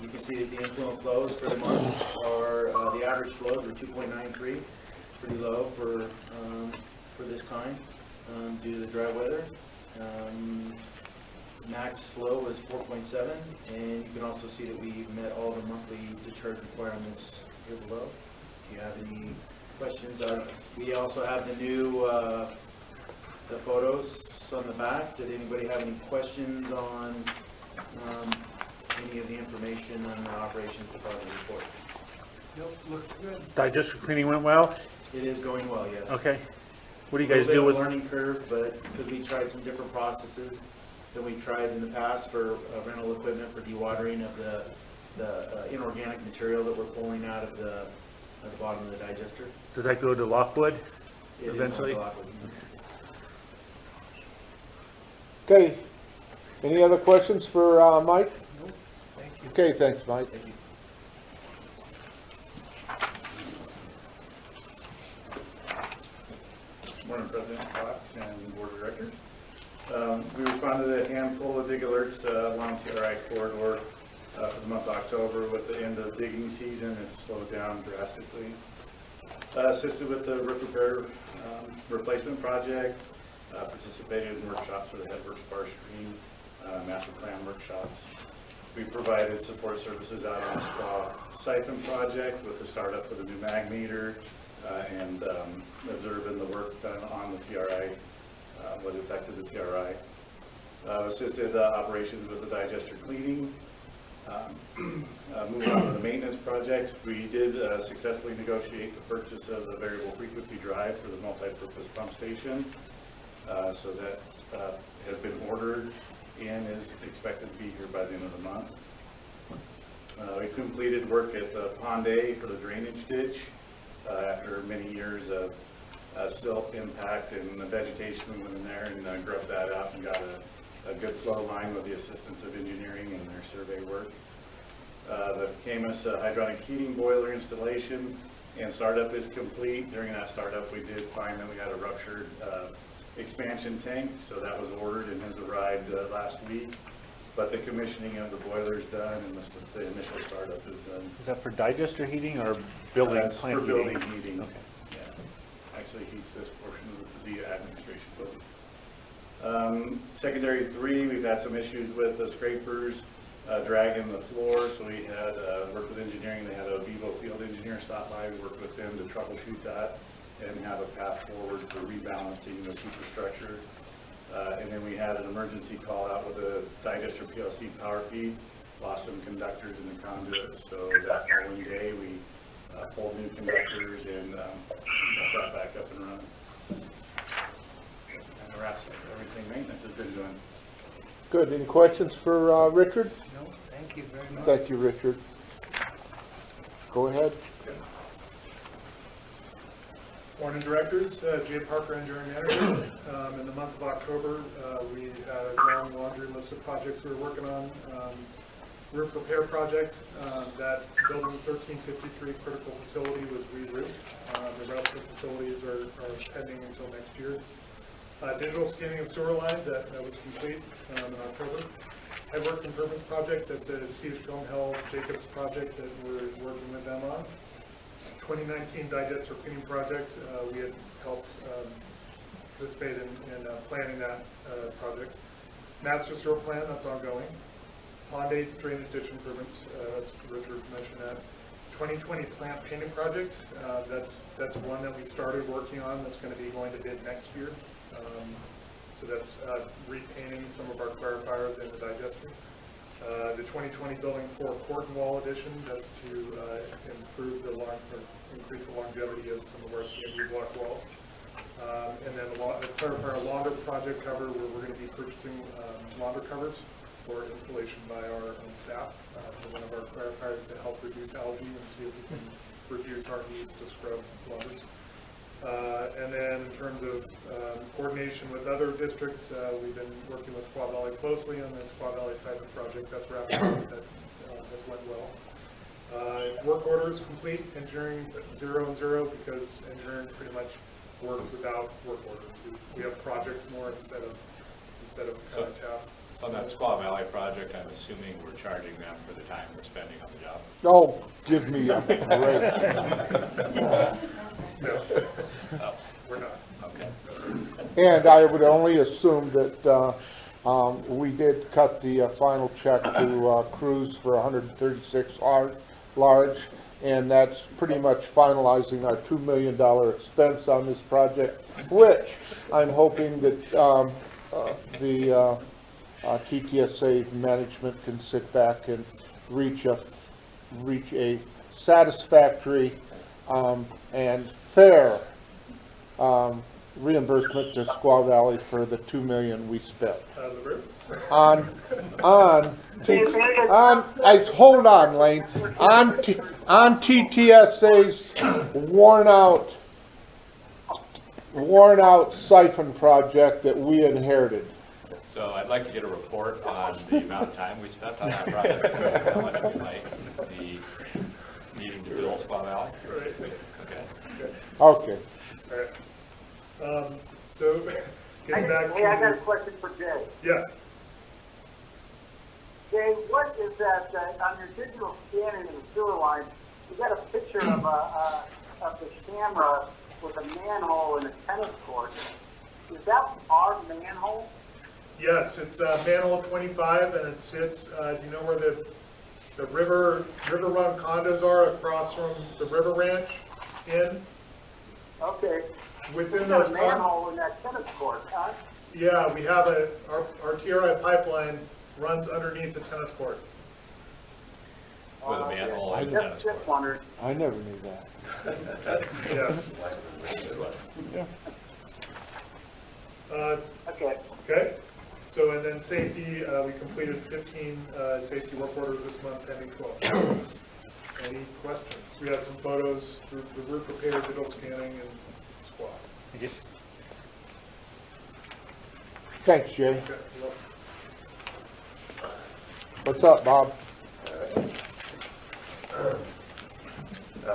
you can see that the influent flows for the month are, the average flows are 2.93, pretty low for this time due to the dry weather. Max flow was 4.7, and you can also see that we met all the monthly discharge requirements here below. If you have any questions, we also have the new the photos on the back. Did anybody have any questions on any of the information on the operations department report? Nope, looks good. Digester cleaning went well? It is going well, yes. Okay. What do you guys do with? A learning curve, but because we tried some different processes than we tried in the past for rental equipment for dewatering of the inorganic material that we're pulling out of the bottom of the digester. Does that go to Lockwood It is eventually? on Lockwood. Okay. Any other questions for Mike? Nope, thank you. Okay, thanks, Mike. Thank you. Morning, President Cox and Board of Directors. We responded to a handful of dig alerts along TRI corridor for the month of October. With the end of digging season, it's slowed down drastically. Assisted with the roof repair replacement project, participated in workshops for the Headworks bar screen, master plan workshops. We provided support services out on the Squaw siphon project with the startup of the new mag meter and observing the work done on the TRI, what affected the TRI. Assisted operations with the digester cleaning. Moving on to the maintenance projects, we did successfully negotiate the purchase of the variable frequency drive for the multi-purpose pump station. So that has been ordered and is expected to be here by the end of the month. We completed work at the Pond A for the drainage ditch after many years of silt impact and the vegetation. We went in there and grubbed that out and got a good flow line with the assistance of engineering and their survey work. The Camus hydronic heating boiler installation and startup is complete. During that startup, we did find that we had a ruptured expansion tank, so that was ordered and has arrived last week. But the commissioning of the boiler is done and the initial startup is done. Is that for digester heating or building That's plant for heating? building heating. Okay. Yeah, actually heats this portion of the administration building. Secondary 3, we've had some issues with the scrapers dragging the floor, so we had worked with engineering. They had a Vivo field engineer stop by. We worked with them to troubleshoot that and have a path forward for rebalancing the superstructure. And then we had an emergency call out with a digester PLC power feed, lost some conductors in the conduit. So that following day, we pulled new conductors and got back up and running. And the wraps up everything maintenance has been doing. Good. Any questions for Richard? No, thank you very much. Thank you, Richard. Go ahead. Morning, directors. Jay Parker, engineering manager. In the month of October, we had a long laundry list of projects we were working on. Roof repair project, that building 1353 critical facility was re-roofed. The rest of the facilities are pending until next year. Digital scanning of sewer lines, that was complete in October. Headworks improvements project, that's a Steve Stromhill Jacobs project that we're working with them on. 2019 digester cleaning project, we had helped participate in planning that project. Master sewer plan, that's ongoing. Pond 8 drainage ditch improvements, that's Richard mentioned that. 2020 plant painting project, that's one that we started working on, that's going to be going to bid next year. So that's repainting some of our clarifiers in the digester. The 2020 building 4 court and wall addition, that's to improve increase the longevity of some of our CMU block walls. And then the clarifier launder project cover, where we're going to be purchasing launder covers for installation by our own staff for one of our clarifiers to help reduce algae and see if we can reduce our needs to scrub launders. And then in terms of coordination with other districts, we've been working with Squaw Valley closely on the Squaw Valley Siphon project. That's wrapping up. That has went well. Work orders complete, engineering 0 and 0, because engineering pretty much works without work orders. We have projects more instead of kind of tasks. On that Squaw Valley project, I'm assuming we're charging them for the time we're spending on the job. Oh, give me a break. No, we're not. Okay. And I would only assume that we did cut the final check to Cruz for 136 large, and that's pretty much finalizing our $2 million expense on this project, which I'm hoping that the TTSA management can sit back and reach a satisfactory and fair reimbursement to Squaw Valley for the $2 million we spent. Hold on, Lane. On TTSA's worn out siphon project that we inherited. So I'd like to get a report on the amount of time we spent on that project, how much we might be needing to bill Squaw Valley. Okay. Okay. All right. So getting back to... Hey, I got a question for Jay. Yes. Jay, what is that, on your digital scanning of the sewer line, you got a picture of the camera with a manhole and a tennis court. Is that our manhole? Yes, it's manhole 25, and it sits, do you know where the river run condos are across from the River Ranch Inn? Okay. Within There's those a manhole in that tennis court, huh? Yeah, we have our TRI pipeline runs underneath the tennis court. With a manhole and a tennis Just court. wondered. I never knew that. Yes. Yeah. Okay. Okay. So, and then safety, we completed 15 safety work orders this month, pending 12. Any questions? We had some photos, the roof repair, digital scanning, and squat. Thank you. Thanks, Jay. Okay, well, What's up, Bob?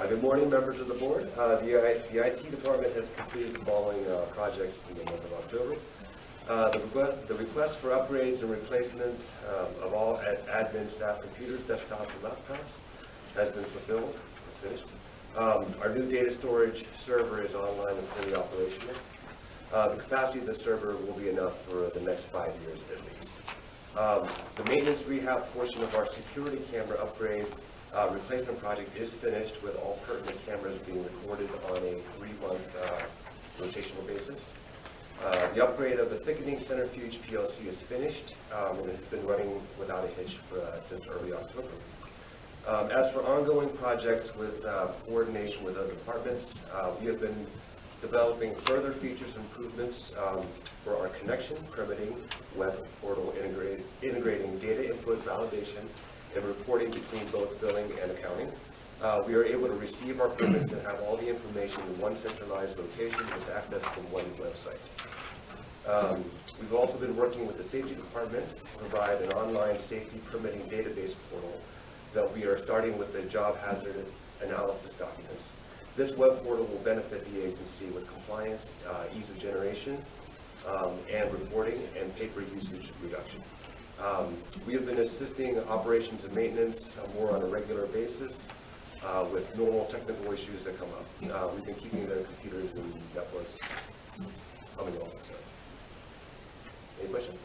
Good morning, members of the board. The IT department has completed the following projects in the month of October. The request for upgrades and replacement of all admin staff computers, desktops, and laptops has been fulfilled, it's finished. Our new data storage server is online and fully operational. The capacity of the server will be enough for the next 5 years at least. The maintenance rehab portion of our security camera upgrade replacement project is finished, with all pertinent cameras being recorded on a 3-month rotational basis. The upgrade of the thickening centrifuge PLC is finished, and it has been running without a hitch since early October. As for ongoing projects with coordination with other departments, we have been developing further features and improvements for our connection, permitting, web portal, integrating data input, validation, and reporting between both billing and accounting. We are able to receive our permits and have all the information in one centralized location with access from one website. We've also been working with the safety department to provide an online safety permitting database portal that we are starting with the job hazard analysis documents. This web portal will benefit the agency with compliance, ease of generation, and reporting and paper usage reduction. We have been assisting operations and maintenance more on a regular basis with normal technical issues that come up. We've been keeping their computers and networks humming along. So. Any questions?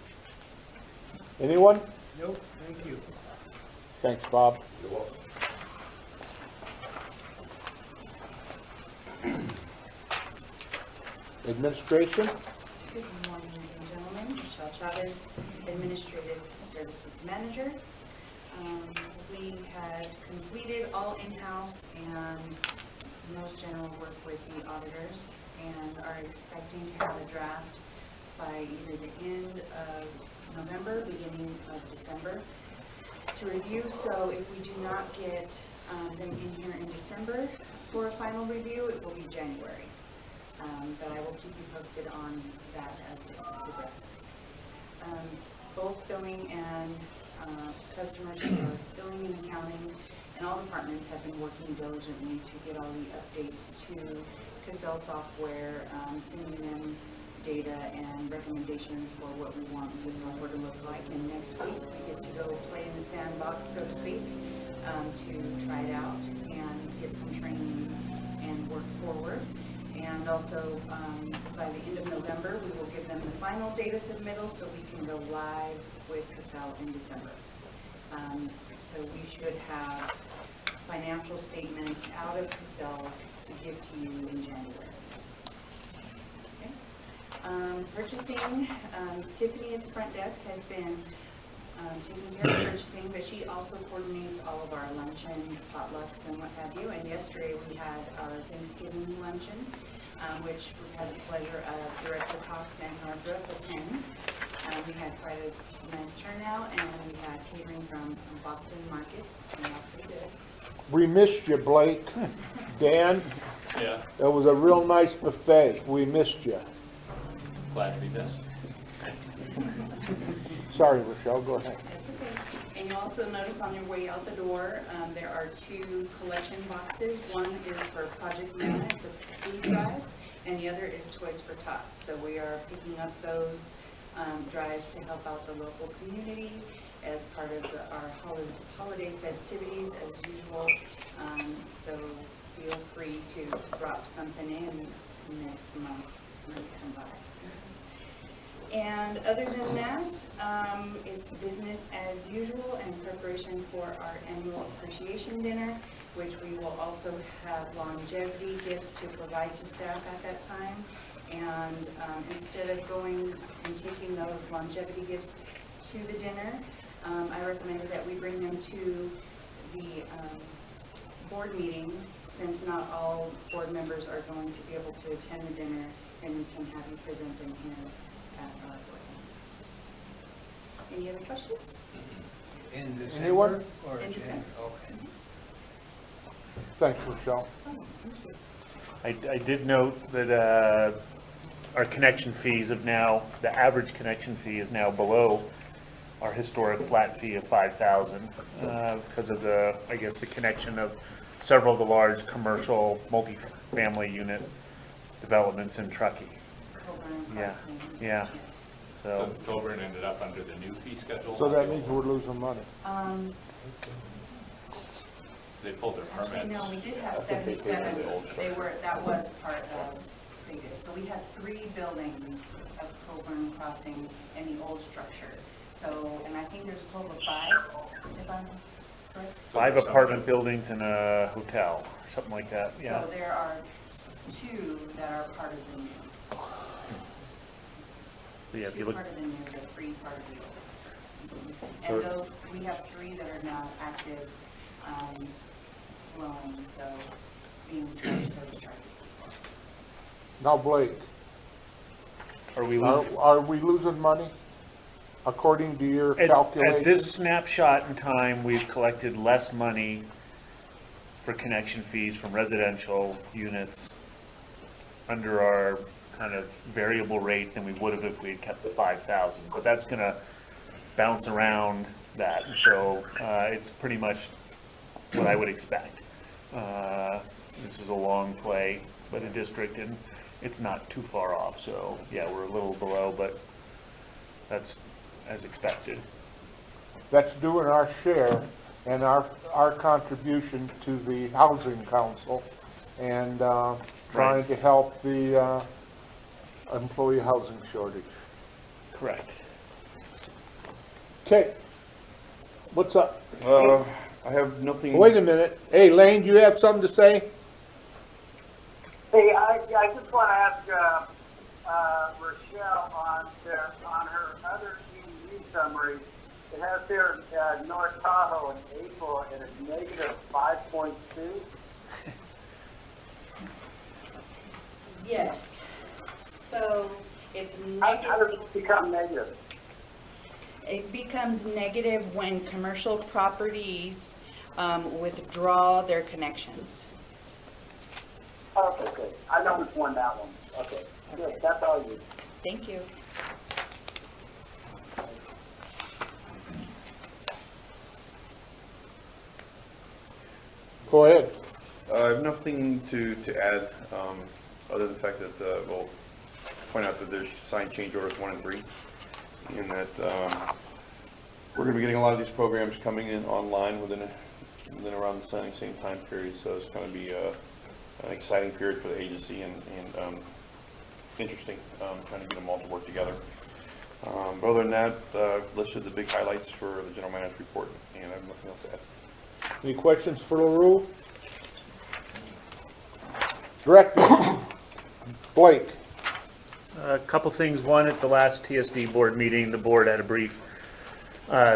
Anyone? Nope, thank you. Thanks, Bob. You're welcome. Administration? Good morning, gentlemen. Michelle Chavez, Administrative Services Manager. We had completed all in-house and most general work with the auditors and are expecting to have a draft by either the end of November, beginning of December to review. So if we do not get them in here in December for a final review, it will be January. But I will keep you posted on that as it progresses. Both billing and customers for billing and accounting and all departments have been working diligently to get all the updates to Cassell software, sending them data and recommendations for what we want the software to look like. And next week we get to go play in the sandbox, so to speak, to try it out and get some training and work forward. And also, by the end of November, we will give them the final data submittal so we can go live with Cassell in December. So we should have financial statements out of Cassell to give to you in January. Okay. Purchasing, Tiffany at the front desk has been taking care of purchasing, but she also coordinates all of our luncheons, potlucks, and what have you. And yesterday we had our Thanksgiving luncheon, which we had the pleasure of Director Cox and Hardbrook attend. We had quite a nice turnout, and we had catering from Boston Market, and that was pretty good. We missed you, Blake. Dan, Yeah, it was a real nice buffet. We missed you. glad to be missed. Sorry, Rochelle, go ahead. That's okay. And you'll also notice on your way out the door, there are two collection boxes. One is for Project Mana, it's a food drive, and the other is Toys for Tots. So we are picking up those drives to help out the local community as part of our holiday festivities as usual. So feel free to drop something in next month when you come by. And other than that, it's business as usual in preparation for our annual appreciation dinner, which we will also have longevity gifts to provide to staff at that time. And instead of going and taking those longevity gifts to the dinner, I recommended that we bring them to the board meeting, since not all board members are going to be able to attend the dinner, and we can have you present them here at our board meeting. Any other questions? In December? Anyone? Or In December. Okay. Thanks, Rochelle. I did note that our connection fees have now, the average connection fee is now below our historic flat fee of $5,000 because of the, I guess, the connection of several of the large commercial multifamily unit developments in Truckee. Coburn, Yeah, Carson, yeah. yes. So, So Coburn ended up under the new fee schedule. So that means we're losing money. They pulled their Actually, permits. no, we did have think they came 77. from the old They were, that was part of previous. So we had 3 buildings of Coburn Crossing in the old structure. So, and I think there's a total of 5, if I'm correct. 5 apartment buildings and a hotel, or something like that, yeah. So there are 2 that are part of the new. Yeah, if you 2 look, part of the new, the 3 part of the old. So And it's- those, we have 3 that are now active, flowing, so being charged service charges as well. Now, Blake, are we losing? are we losing money according to your At calculations? this snapshot in time, we've collected less money for connection fees from residential units under our kind of variable rate than we would have if we had kept the 5,000. But that's gonna bounce around that, so it's pretty much what I would expect. This is a long play by the district, and it's not too far off, so yeah, we're a little below, but that's as expected. That's doing our share and our contribution to the Housing Council and trying to help the employee housing shortage. Correct. Okay, what's up? I have nothing. Wait a minute. Hey, Lane, do you have something to say? Hey, I just want to ask Rochelle on her other EDU summary. It has here North Tahoe in April and it's negative 5.2. Yes. So it's How negative. does it become negative? It becomes negative when commercial properties withdraw their connections. Okay, good. I know which one that one. Okay, good. That's all you. Thank you. Go ahead. I have nothing to add, other than the fact that, we'll point out that there's signed change orders 1 and 3, and that, we're gonna be getting a lot of these programs coming in online within around the same time period, so it's gonna be, an exciting period for the agency and interesting, trying to get them all to work together. But other than that, listed the big highlights for the general manager's report, and I have nothing else to add. Any questions for LaRue? Director Blake. A couple things. One, at the last TSD board meeting, the board had a brief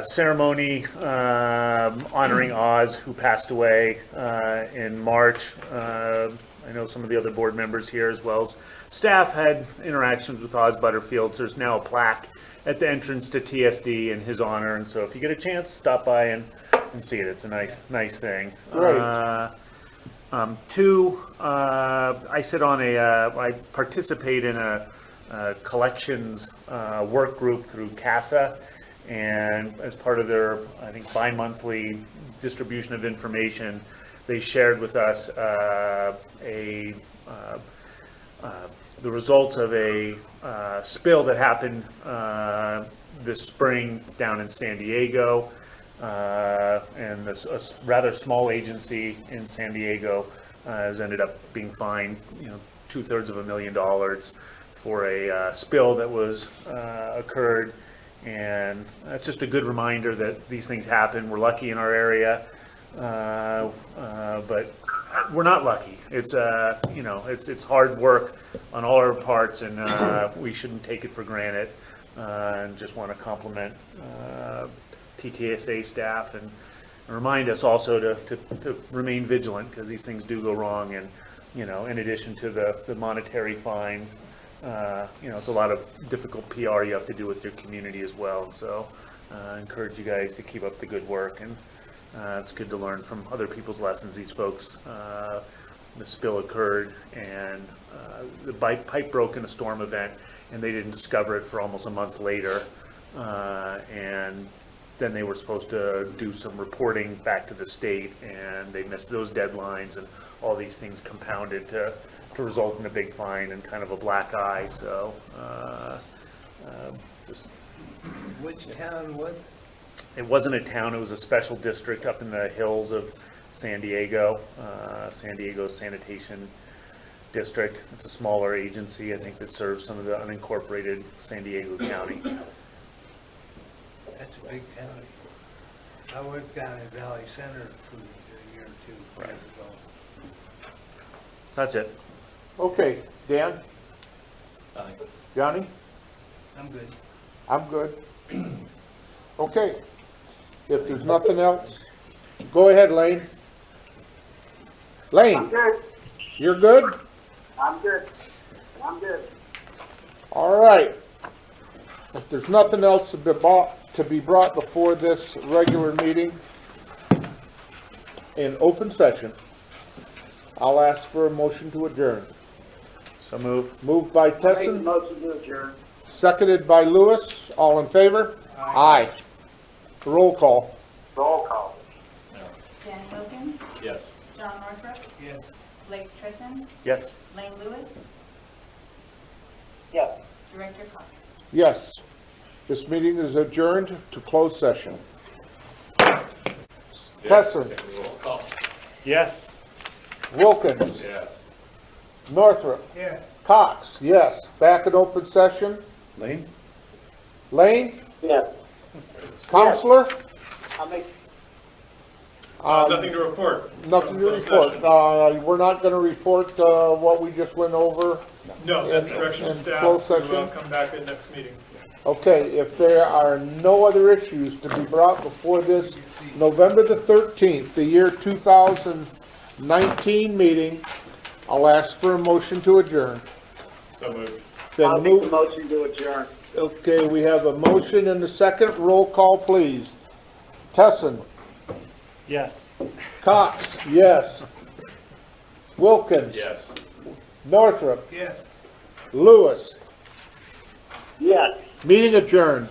ceremony honoring Oz, who passed away in March. I know some of the other board members here, as well as staff, had interactions with Oz Butterfield. So there's now a plaque at the entrance to TSD in his honor, and so if you get a chance, stop by and see it. It's a nice thing. Right. Two, I sit on I participate in a collections work group through CASA, and as part of their, I think, bi-monthly distribution of information, they shared with us the results of a spill that happened this spring down in San Diego. And a rather small agency in San Diego has ended up being fined, $250,000 for a spill that was occurred, and that's just a good reminder that these things happen. We're lucky in our area, but we're not lucky. It's it's hard work on all our parts, and we shouldn't take it for granted. And just want to compliment TTSA staff and remind us also to remain vigilant, because these things do go wrong, and in addition to the monetary fines, it's a lot of difficult PR you have to do with your community as well. And so I encourage you guys to keep up the good work, and it's good to learn from other people's lessons. These folks, the spill occurred, and the pipe broke in a storm event, and they didn't discover it for almost a month later, and then they were supposed to do some reporting back to the state, and they missed those deadlines, and all these things compounded to result in a big fine and kind of a black eye. So just Which town was it? it wasn't a town, it was a special district up in the hills of San Diego, San Diego Sanitation District. It's a smaller agency, I think, that serves some of the unincorporated San Diego County. That's a big county. I worked down in Valley Center for a year or two years ago. That's it. Okay, Dan? Johnny? I'm good. I'm good. Okay, if there's nothing else, go ahead, Lane. I'm Lane, good. you're good? I'm good. I'm good. All right. If there's nothing else to be brought before this regular meeting in open session, I'll ask for a motion to adjourn. So move. Moved by Make a Tesson, motion to adjourn. seconded by Lewis. All in favor? Aye. Roll call. Roll call. Dan Wilkins, Yes. John Northrup, Yes. Blake Trisson, Yes. Lane Lewis, Yes. Director Cox. Yes. This meeting is adjourned to closed session. Tesson, Roll call. Yes. Wilkins, Yes. Northrup, Yes. Cox, yes. Back in open session. Lane? Lane, Yes. Counselor? I'll make, Nothing to report. Nothing to Closed report. session. We're not gonna report, what we just went over. No, that's in- direction of in staff closed to session? come back at next meeting. Okay, if there are no other issues to be brought before this November the 13th, the year 2019 meeting, I'll ask for a motion to adjourn. So moved. I'll Then make the move, motion to adjourn. okay, we have a motion and a second. Roll call, please. Tesson, Yes. Cox, yes. Wilkins. Yes. Northrup, Yes. Lewis. Yes. Meeting adjourned.